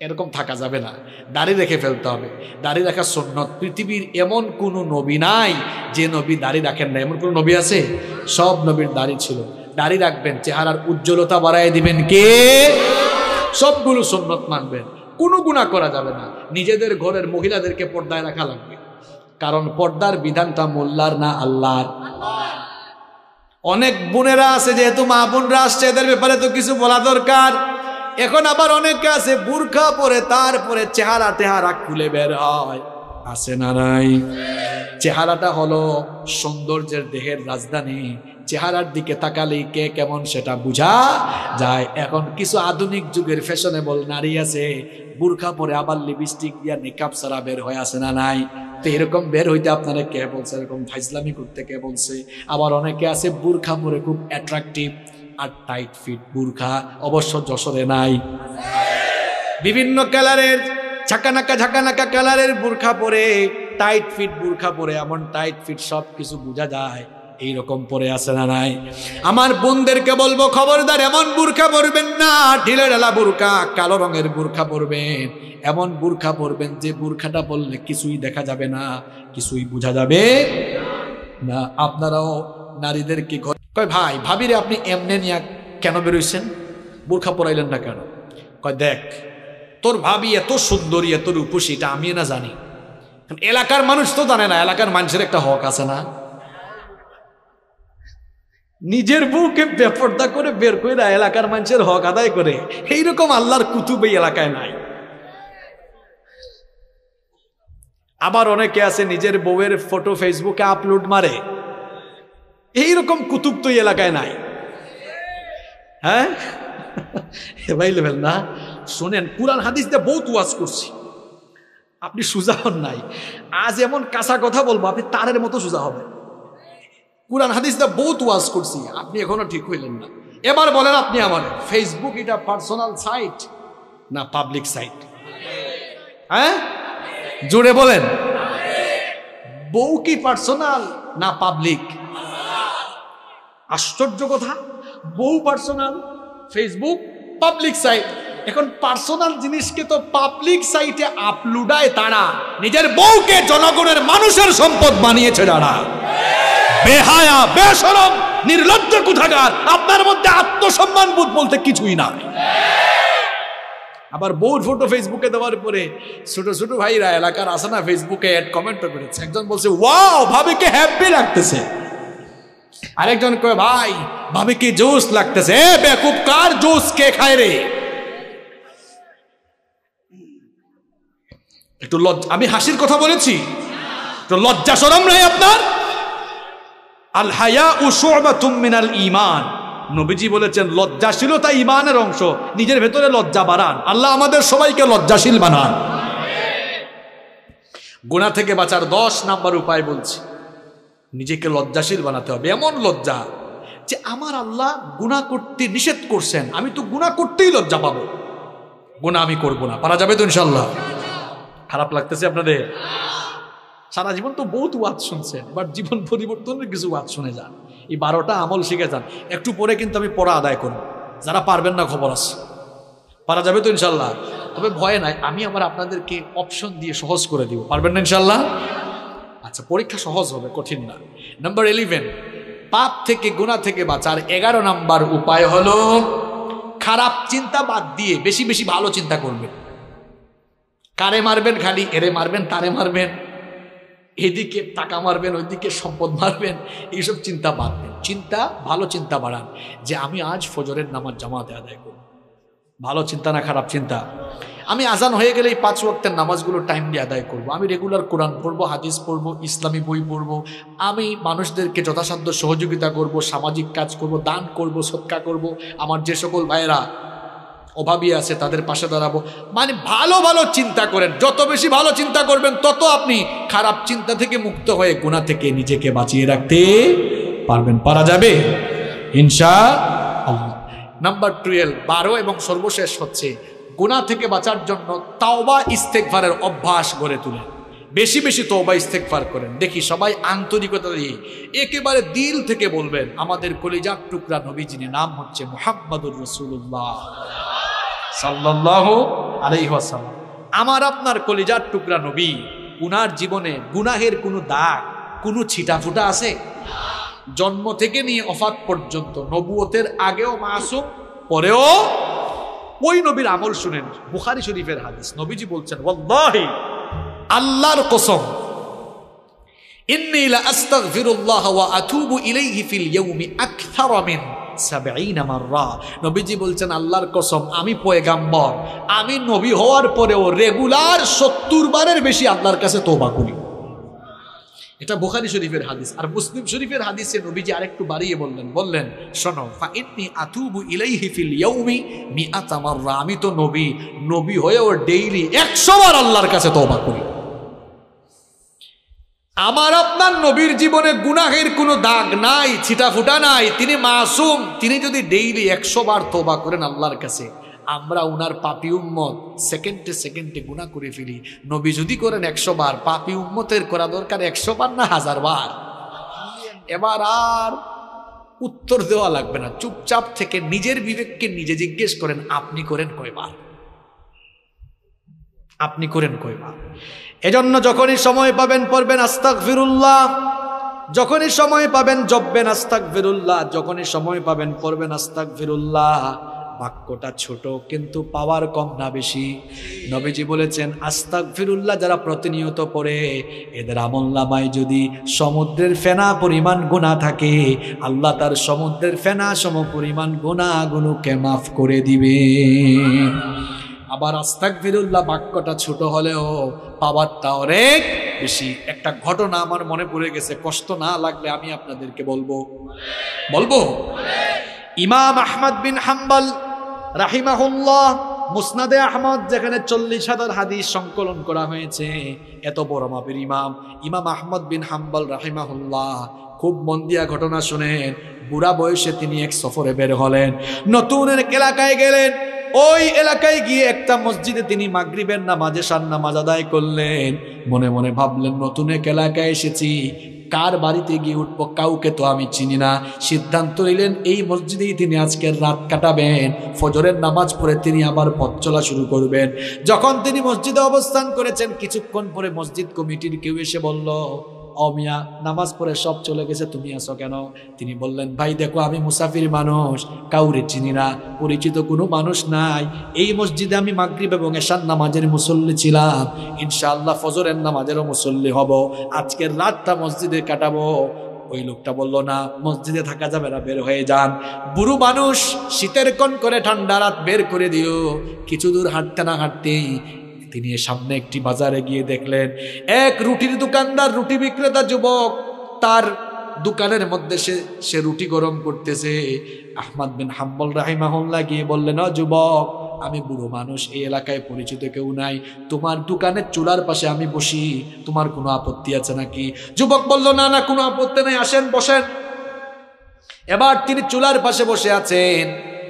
এরকম থাকা যাবে না, দাড়ি রেখে ফেলতে হবে। দাড়ি রাখা সুন্নত। পৃথিবীর এমন কোনো নবী নাই যে নবী দাড়ি রাখেন না। এমন কোনো নবী আছে? সব নবীর দাড়ি ছিল। দাড়ি রাখবেন, চেহারার উজ্জ্বলতা বাড়ায় দিবেন কে? সবগুলো সুন্নত মানবেন, কোনো গুনাহ করা যাবে না। নিজেদের ঘরের মহিলাদেরকে পর্দায় রাখা লাগবে, কারণ পর্দার বিধানটা মোল্লার না আল্লাহর। অনেক বোনেরা আছে, যেহেতু মা বোনরা আসছে, এদের ব্যাপারে তো কিছু বলা দরকার। এখন আবার অনেকে আছে বুরখা পরে, তারপরে চেহারা খুলে বের হয়, আছে না নাই? চেহারাটা হলো সৌন্দর্যের দেহের রাজধানী, চেহারার দিকে তাকালেই কে কেমন সেটা বোঝা যায়। এখন কিছু আধুনিক যুগের ফ্যাশনেবল নারী আছে, বুরখা পরে আবার লিপস্টিক দিয়া মেকআপ ছাড়া বের হয়ে, আছে না নাই? তো এরকম বের হইতে আপনারা কে বলছে? এরকম ফাইজলামি করতে কে বলছে? আবার অনেকে আছে বুরখা পরে খুব অ্যাট্রাকটিভ আর টাইট ফিট বুরখা, অবশ্য যশোরে নাই। বিভিন্ন কালারের ঝাঁকানাকা কালারের বুরখা পরে টাইট ফিট বুরখা পরে, এমন টাইট ফিট সব কিছু বোঝা যায়, এইরকম পরে আছে না নাই? আমার বোনদেরকে বলবো খবরদার এমন বুরখা পরবেন না, ঢিলে ঢালা বুরখা, কালো রঙের বুরখা পরবেন। এমন বুরখা পরবেন যে বুরখাটা পরলে কিছুই দেখা যাবে না, কিছুই বোঝা যাবে না। আপনারাও নারীদেরকে কয় ভাই ভাবিরে আপনি এমনে নিয়ে কেন বেরোইছেন, বুরখা পরাইলেন না কেন? কয় দেখ তোর ভাবি এত সুন্দরী এত রূপসী, এটা আমি না জানি, এলাকার মানুষ তো জানে না, এলাকার মানুষের একটা হক আছে না? নিজের বউকে বেপর্দা করে বের করে এলাকার মানুষের হক আদায় করে, এইরকম আল্লাহর কুতুব এই এলাকায় নাই। আবার অনেকে আছে নিজের বউয়ের ফটো ফেসবুকে আপলোড মারে, এইরকম কুতুব তো এই এলাকায় নাই। হ্যাঁ ভাই লেভেল না, শোনেন কুরআন হাদিস দিয়ে বহুত ওয়াজ করছি, আপনি সোজা হন নাই। আজ এমন কাঁচা কথা বলবো আপনি তারের মতো সোজা হবে। কুরআন হাদিস দিয়ে বহুত ওয়াজ করছি, আপনি এখনো ঠিক হইলেন না। এবার বলেন আপনি আমার ফেসবুক এটা পার্সোনাল সাইট না পাবলিক সাইট? হ্যাঁ জুড়ে বলেন, বউ কি পার্সোনাল না পাবলিক? আশ্চর্য কথা, বউ পার্সোনাল, ফেসবুক পাবলিক সাইট। এখন পার্সোনাল জিনিসকে তো পাবলিক সাইটে আপলোডায় তারা, নিজের বউকে জনগণের মানুষের সম্পদ বানিয়েছে যারা। বেহায়া বেশরম নির্লজ্জ কোথাকার, আপনার মধ্যে আত্মসম্মান বোধ বলতে কিছুই না। আবার বউর ফটো ফেসবুকে দেওয়ার পরে ছোট ছোট ভাইরা এলাকার আছে না, ফেসবুকে অ্যাড কমেন্ট করেছে। একজন বলছে ওয়াও ভাবিকে হ্যাপি লাগতেছে, আরেকজন কয় ভাই ভাবিকে জোস লাগতেছে। এ বেকুব, কার জোস কে খায় রে? একটু লজ্জা, আমি হাসির কথা বলেছি, একটু লজ্জা শরম নাই আপনার? আল হায়াউ শু'বাতুম মিনাল ঈমান, নবীজি বলেছেন লজ্জাশীলতা ঈমানের অংশ। নিজের ভেতরে লজ্জা বাড়ান, আল্লাহ আমাদের সবাইকে লজ্জাশীল বানান। গুনাহ থেকে বাঁচার 10 নাম্বার উপায় বলছি, নিজেকে লজ্জাশীল বানাতে হবে। এমন লজ্জা যে আমার আল্লাহ গুনাহ করতে নিষেধ করছেন, আমি তো গুনাহ করতেই লজ্জা পাবো, গুনাহ আমি করব না। পারা যাবে তো ইনশাআল্লাহ? খারাপ লাগতেছে আপনাদের? সারা জীবন তো বহুত ওয়াজ শুনছেন, বাট জীবন পরিবর্তনের কিছু ওয়াজ শুনে যান, এই 12টা আমল শিখে যান। একটু পরে কিন্তু আমি পড়া আদায় করব, যারা পারবেন না খবর আছে। পারা যাবে তো ইনশাল্লাহ? তবে ভয় নাই, আমি আমার আপনাদেরকে অপশন দিয়ে সহজ করে দিব। পারবেন না ইনশাল্লাহ? আচ্ছা, পরীক্ষা সহজ হবে, কঠিন না। নাম্বার 11, পাপ থেকে গুনাহ থেকে বাঁচার 11 নাম্বার উপায় হলো খারাপ চিন্তা বাদ দিয়ে বেশি বেশি ভালো চিন্তা করবেন। কারে মারবেন খালি, এরে মারবেন তারে মারবেন, এদিকে টাকা মারবেন ওইদিকে সম্পদ মারবেন, এইসব চিন্তা বাদ দেন। চিন্তা, ভালো চিন্তা বাড়ান যে আমি আজ ফজরের নামাজ জামাতে আদায় করব। ভালো চিন্তা না খারাপ চিন্তা? আমি আজান হয়ে গেলে এই 5 ওয়াক্তের নামাজগুলো টাইম দিয়ে আদায় করব, আমি রেগুলার কোরআন পড়বো, হাদিস পড়বো, ইসলামী বই পড়বো, আমি মানুষদেরকে যথাসাধ্য সহযোগিতা করব, সামাজিক কাজ করব, দান করব, সদকা করব, আমার যে সকল ভাইয়েরা অভাবী আছে তাদের পাশে দাঁড়াবো। মানে ভালো ভালো চিন্তা করেন, যত বেশি ভালো চিন্তা করবেন তত আপনি খারাপ চিন্তা থেকে মুক্ত হয়ে গুনাহ থেকে নিজেকে বাঁচিয়ে রাখতে পারবেন। পারা যাবে ইনশাআল্লাহ। নাম্বার 12, 12 এবং সর্বশেষ হচ্ছে গুনাহ থেকে বাঁচার জন্য তাওবা ইস্তেগফারের অভ্যাস গড়ে তুলেন। বেশি বেশি তওবা ইস্তেগফার করেন। দেখি সবাই আন্তরিকতা দিয়ে একেবারে দিল থেকে বলবেন, আমাদের কলিজার টুকরা নবী যিনি নাম হচ্ছে মুহাম্মাদুর রাসূলুল্লাহ সাল্লাল্লাহু আলাইহি ওয়াসাল্লাম, আমার আপনার কলিজার টুকরা নবী, উনার জীবনে গুনাহের কোনো দাগ, কোনো ছিটাফুটা আছে? জন্ম থেকে নিয়ে ওফাত পর্যন্ত, নবুয়তের আগেও মাসুম, পরেও। ওই নবীর আমল শুনেন, বুখারী শরীফের হাদিস, নবীজি বলছেন ওয়াল্লাহি, আল্লাহর কসম, ইন্নী লা আস্তাগফিরুল্লাহ ওয়া আতুবু ইলাইহি ফিল ইয়াউমি আকথারা মিন 70 মাররা। নবীজি বলছেন আল্লাহর কসম, আমি পয়গাম্বর, আমি নবী হওয়ার পরেও রেগুলার 70 বারের বেশি আল্লাহর কাছে তওবা করি। এটা বুখারী শরীফের হাদিস। আর মুসলিম শরীফের হাদিসে নবীজি আরেকটু বাড়িয়ে বললেন শোনো, ফা ইন্নী আতুবু ইলাইহি ফিল ইয়াউমি 100 মাররা, আমি তো নবী হয়েও ডেইলি 100 বার আল্লাহর কাছে তওবা করি। আমার আপনার নবীর জীবনে গুনাহের কোনো দাগ নাই, ছিটাফুটা নাই, তিনি মাসুম। তিনি যদি ডেইলি 100 বার তওবা করেন আল্লাহর কাছে, আমরা উনার পাপী উম্মত সেকেন্ডে সেকেন্ডে গুনাহ করে ফেলি। নবী যদি করেন 100 বার, পাপী উম্মতের করা দরকার 100 বার না 1000 বার। এবার আর উত্তর দেওয়া লাগবে না, চুপচাপ থেকে নিজের বিবেককে নিজে জিজ্ঞেস করেন, আপনি করেন কয়বার? আপনি করেন কয়বার? এজন্য যখনই সময় পাবেন পড়বেন আস্তাগফিরুল্লাহ, যখনই সময় পাবেন জপবেন আস্তাগফিরুল্লাহ, যখনই সময় পাবেন পড়বেন আস্তাগফিরুল্লাহ। বাক্যটা ছোট কিন্তু পাওয়ার কম না বেশি? নবীজি বলেছেন আস্তাগফিরুল্লাহ যারা প্রতিনিয়ত পড়ে এদের আমলনামায় যদি সমুদ্রের ফেনা পরিমাণ গুনাহ থাকে, আল্লাহ তার সমুদ্রের ফেনা সম পরিমাণ গুনাহগুলোকে মাফ করে দিবে। আবার আস্তাগফিরুল্লাহ বাক্যটা ছোট হলেও পাওয়ারটা অনেক বেশি। একটা ঘটনা আমার মনে পড়ে গেছে, কষ্ট না লাগলে আমি আপনাদেরকে বলবো। ইমাম আহমদ বিন হাম্বল রাহিমাহুল্লাহ মুসনাদে আহমদ, যেখানে 40,000 হাদিস সংকলন করা হয়েছে, এত বড় মাপের ইমাম আহমদ বিন হাম্বল রাহিমাহুল্লাহ, খুব মন দিয়া ঘটনা শুনেন। বুড়া বয়সে তিনি এক সফরে বের হলেন, নতুন এক এলাকায় গেলেন। ওই এলাকায় গিয়ে একটা মসজিদে তিনি মাগরিবের নামাজে শান নামাজ আদায় করলেন। মনে মনে ভাবলেন নতুন এক এলাকায় এসেছি, কার বাড়িতে গিয়ে উঠবো, কাউকে তো আমি চিনি না। সিদ্ধান্ত নিলেন এই মসজিদেই তিনি আজকের রাত কাটাবেন। ফজরের নামাজ পড়ে তিনি আবার পথ চলা শুরু করবেন। যখন তিনি মসজিদে অবস্থান করেছেন, কিছুক্ষণ পরে মসজিদ কমিটির কেউ এসে বলল, ও মিয়া, নামাজ পড়ে সব চলে গেছে, তুমি আসো কেন? তিনি বললেন, ভাই দেখো আমি মুসাফির মানুষ, কাউরে চিনি না, পরিচিত কোনো মানুষ নাই। এই মসজিদে আমি মাগরিব এবং এশার নামাজের মুসল্লি ছিলাম, ইনশাআল্লাহ ফজরের নামাজেরও মুসল্লি হব, আজকের রাতটা মসজিদে কাটাবো। ওই লোকটা বলল, না, মসজিদে থাকা যাবে না, বের হয়ে যান। বুড়ো মানুষ, শীতের কোন করে ঠান্ডা রাত, বের করে দিও। কিছু দূর হাঁটতে না হাঁটতেই তিনি সামনে একটি বাজারে গিয়ে দেখলেন এক রুটির দোকানদার, রুটি বিক্রেতা যুবক, তার দোকানের মধ্যে সে রুটি গরম করতেছে। আহমদ বিন হাম্বল রাহিমাহুল্লাহ গিয়ে বললেন, ও যুবক, আমি বুড়ো মানুষ, এই এলাকায় পরিচিত কেউ নাই, তোমার দোকানের চুলার পাশে আমি বসি, তোমার কোনো আপত্তি আছে নাকি? যুবক বলল, না না, কোনো আপত্তি নেই, আসেন বসেন। এবার তিনি চুলার পাশে বসে আছেন।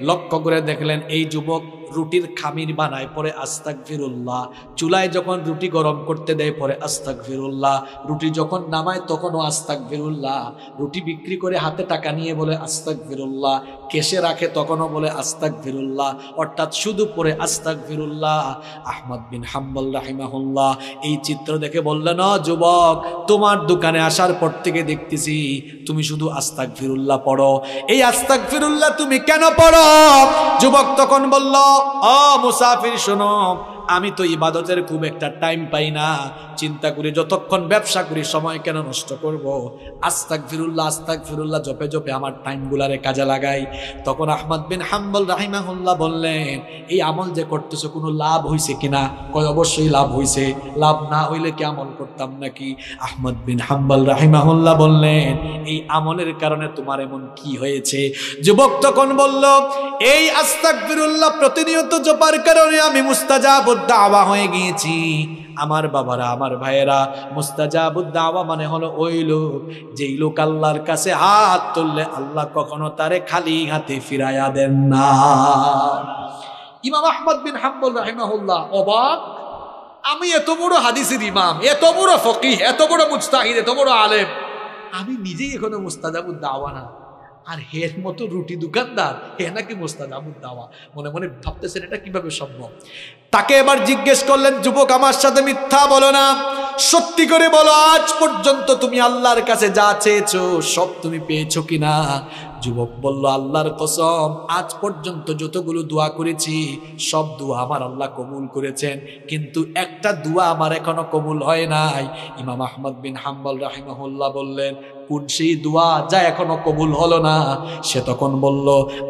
লক্ষ্য করে দেখলেন এই যুবক রুটির খামির বানায়, পরে আস্তাগফিরুল্লাহ। চুলায় যখন রুটি গরম করতে দেয় পরে আস্তাগফিরুল্লাহ, রুটি যখন নামায় তখনও আস্তাগফিরুল্লাহ, রুটি বিক্রি করে হাতে টাকা নিয়ে বলে আস্তাগফিরুল্লাহ, কেশে রাখে তখনও বলে আস্তাগফিরুল্লাহ, অর্থাৎ শুধু পরে আস্তাগফিরুল্লাহ। আহমদ বিন হাম্বল রাহিমাহুল্লাহ এই চিত্র দেখে বললেন, ও যুবক, তোমার দোকানে আসার পর থেকে দেখতেছি তুমি শুধু আস্তাগফিরুল্লাহ পড়ো, এই আস্তাগফিরুল্লাহ তুমি কেন পড়ো? যুবক তখন বলল, ও মুসাফির শোনো, আমি তো ইবাদতের খুব একটা টাইম পাই না, চিন্তা করি যতক্ষণ ব্যবসা করি সময় কেন নষ্ট করব, আস্তাগফিরুল্লাহ আস্তাগফিরুল্লাহ জপে জপে আমার টাইমগুলারে কাজে লাগাই। তখন আহমদ বিন হাম্বল রাহিমাহুল্লাহ বললেন, এই আমল যে করতেছো কোনো লাভ হইছে কিনা? কয় অবশ্যই লাভ হইছে, লাভ না হইলে কি আমল করতাম নাকি? আহমদ বিন হাম্বল রাহিমাহুল্লাহ বললেন, এই আমলের কারণে তোমার এমন কি হয়েছে? যুবক তখন বলল, এই আস্তাগফিরুল্লাহ প্রতিনিয়ত জপার কারণে আমি মুস্তাজাবুদ দাওয়া হয়ে গিয়েছি। আমার বাবারা, আমার ভাইয়েরা, মুস্তাজাবুদ দাওয়া মানে হলো ওই লোক, যেই লোক আল্লাহর কাছে হাত তুললে আল্লাহ কখনো তারে খালি হাতে ফিরাইয়া দেন না। ইমাম আহমদ বিন হাম্বল রাহিমাহুল্লাহ অবাক, আমি এত বড় হাদিসের ইমাম, এত বড় ফকিহ, এত বড় মুজতাহিদ, এত বড় আলেম, আমি নিজেই এখনো মুস্তাজাবুদ দাওয়া না, আর হের মতো রুটি দোকানদার হে নাকি মুস্তাজাবুদ দাওয়া। মনে মনে ভাবতেছেন এটা কিভাবে সম্ভব। তাকে এবার জিজ্ঞেস করলেন, যুবক আমার সাথে মিথ্যা বলো না, সত্যি করে বলো, আজ পর্যন্ত তুমি আল্লাহর কাছে যা চেয়েছো সব তুমি পেয়েছো কিনা? যুবক বলল, আল্লাহর কসম, আজ পর্যন্ত যতগুলো দোয়া করেছি সব দোয়া আমার আল্লাহ কবুল করেছেন, কিন্তু একটা দোয়া আমার এখনো কবুল হয় নাই। ইমাম আহমদ বিন হাম্বল রাহিমাহুল্লাহ বললেন, কোন সেই দোয়া যা এখনো কবুল হলো না? সে তখন বলল,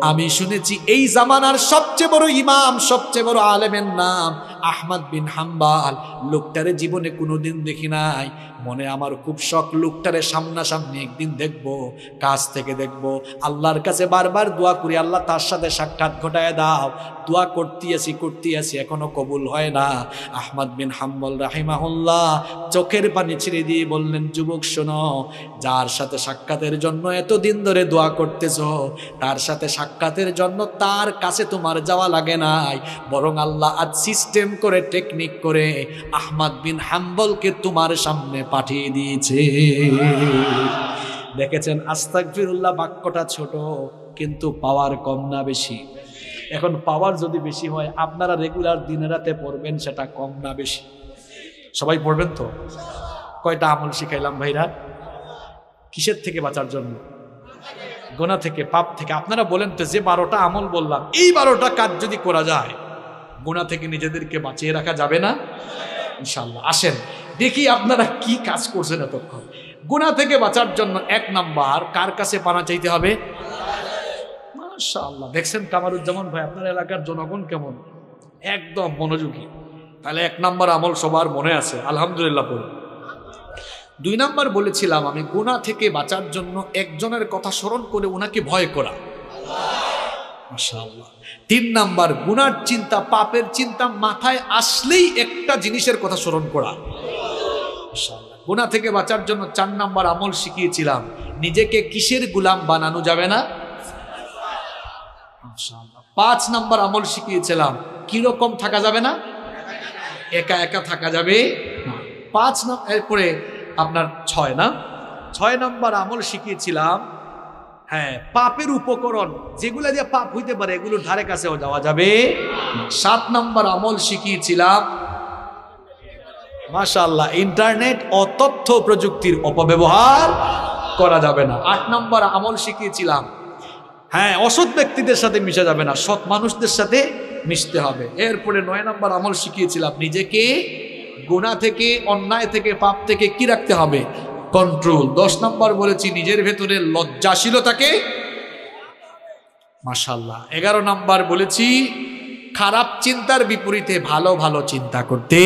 আমি শুনেছি এই জামানার সবচেয়ে বড় ইমাম, সবচেয়ে বড় আলেমের নাম আহমদ বিন হাম্বল, লোকটারে জীবনে কোনোদিন দেখি নাই, মনে আমার খুব শখ লোকটারে সামনাসামনি একদিন দেখব, কাছ থেকে দেখব। আল্লাহর কাছে বারবার দোয়া করি, আল্লাহ তার সাথে সাক্ষাৎ ঘটায় দাও। দোয়া করতে আছি এখনো কবুল হয় না। আহমদ বিন হাম্বল রাহিমাহুল্লাহ চোখের পানি ছেড়ে দিয়ে বললেন, যুবক শোনো, যার সাথে সাক্ষাতের জন্য এতদিন ধরে দোয়া করতেছ, তার সাথে সাক্ষাতের জন্য তার কাছে তোমার যাওয়া লাগে নাই, বরং আল্লাহ আজ সিস্টেম করে, টেকনিক করে আহমদ বিন হাম্বলকে তোমার সামনে পাঠিয়ে দিয়েছে। দেখেছেন, আস্তাগফিরুল্লাহ বাক্যটা ছোট, কিন্তু পাওয়ার কম না বেশি? এখন পাওয়ার যদি বেশি হয়, আপনারা রেগুলার দিনে রাতে পড়বেন, সেটা কম না বেশি? সবাই পড়বেন তো? কয়টা আমল শিখাইলাম ভাইরা? কিসের থেকে বাঁচার জন্য? গুনাহ থেকে, পাপ থেকে। আপনারা বলেন তো, যে 12টা আমল বললাম, এই 12টা কাজ যদি করা যায়, গুনাহ থেকে নিজেদেরকে বাঁচিয়ে রাখা যাবে না ইনশাআল্লাহ? আসেন দেখি আপনারা কি কাজ করছেন এতক্ষণ। গুনাহ থেকে বাঁচার জন্য 1 নাম্বার, কার কাছে পানা চাইতে হবে? মাশাআল্লাহ, দেখছেন কামারুজ্জামান ভাই, আপনার এলাকার জনগণ কেমন, একদম মনোযোগী। তাহলে 1 নাম্বার আমল সবার মনে আছে, আলহামদুলিল্লাহ পড়ুন। 2 নাম্বার বলেছিলাম আমি, গুনাহ থেকে বাঁচার জন্য একজনের কথা স্মরণ করে ওনাকে ভয় করা, মাশাআল্লাহ। 3 নাম্বার, গুনার চিন্তা, পাপের চিন্তা মাথায় আসলেই একটা জিনিসের কথা স্মরণ করা, মাশাআল্লাহ। গুনাহ থেকে বাঁচার জন্য 4 নাম্বার আমল শিখিয়েছিলাম, নিজেকে কিসের গোলাম বানানো যাবে না, মাশাআল্লাহ। 5 নাম্বার আমল শিখিয়েছিলাম, কিরকম থাকা যাবে না, একা একা থাকা যাবে না। 5 নাম্বার, এরপরে আপনার 6 নাম্বার আমল শিখিয়েছিলাম, হ্যাঁ, পাপের উপকরণ যেগুলো দিয়ে পাপ হইতে পারে, এগুলো ধারে কাছেও যাওয়া যাবে। 7 নাম্বার আমল শিখিয়েছিলাম, মাশাআল্লাহ, ইন্টারনেট ও তথ্য প্রযুক্তির অপব্যবহার করা যাবে না। 8 নাম্বার আমল শিখিয়েছিলাম, হ্যাঁ, অসৎ ব্যক্তিদের সাথে মিশা যাবে না, সৎ মানুষদের সাথে মিশতে হবে। এরপরে 9 নাম্বার আমল শিখিয়েছিলাম, নিজেকে গুনাহ থেকে, অন্যায় থেকে, পাপ থেকে কি রাখতে হবে, কন্ট্রোল। 10 নাম্বার বলেছি, নিজের ভেতরে লজ্জাশীলতাকে, মাশাআল্লাহ। 11 নাম্বার বলেছি, খারাপ চিন্তার বিপরীতে ভালো ভালো চিন্তা করতে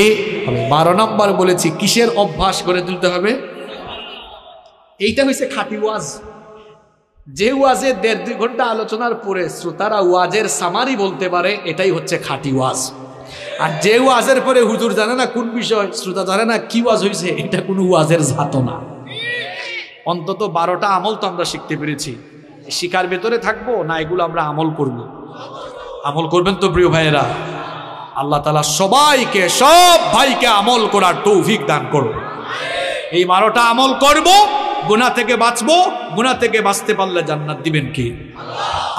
হবে। 12 নাম্বার বলেছি, কিসের অভ্যাস করে তুলতে হবে? এইটা হয়েছে খাঁটি ওয়াজ। যে ওয়াজে 1.5-2 ঘন্টা আলোচনার পরে শ্রোতারা ওয়াজের সামারি বলতে পারে, এটাই হচ্ছে খাঁটি ওয়াজ। আর যে ওয়াজের পরে হুজুর জানে না কোন বিষয়, শ্রোতা জানে না কি ওয়াজ হয়েছে, এটা কোনো ওয়াজের জাত না। অন্তত 12টা আমল তো আমরা শিখতে পেরেছি। শিখার ভেতরে থাকবো না, এগুলো আমরা আমল করব। আমল করবেন তো প্রিয় ভাইয়েরা? আল্লাহ তাআলা সবাইকে, সব ভাইকে আমল করার তৌফিক দান করুন। এই 12টা আমল করব, গুনাহ থেকে বাঁচবো। গুনাহ থেকে বাঁচতে পারলে জান্নাত দিবেন কি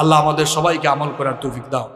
আল্লাহ? আমাদের সবাইকে আমল করার তৌফিক দাও।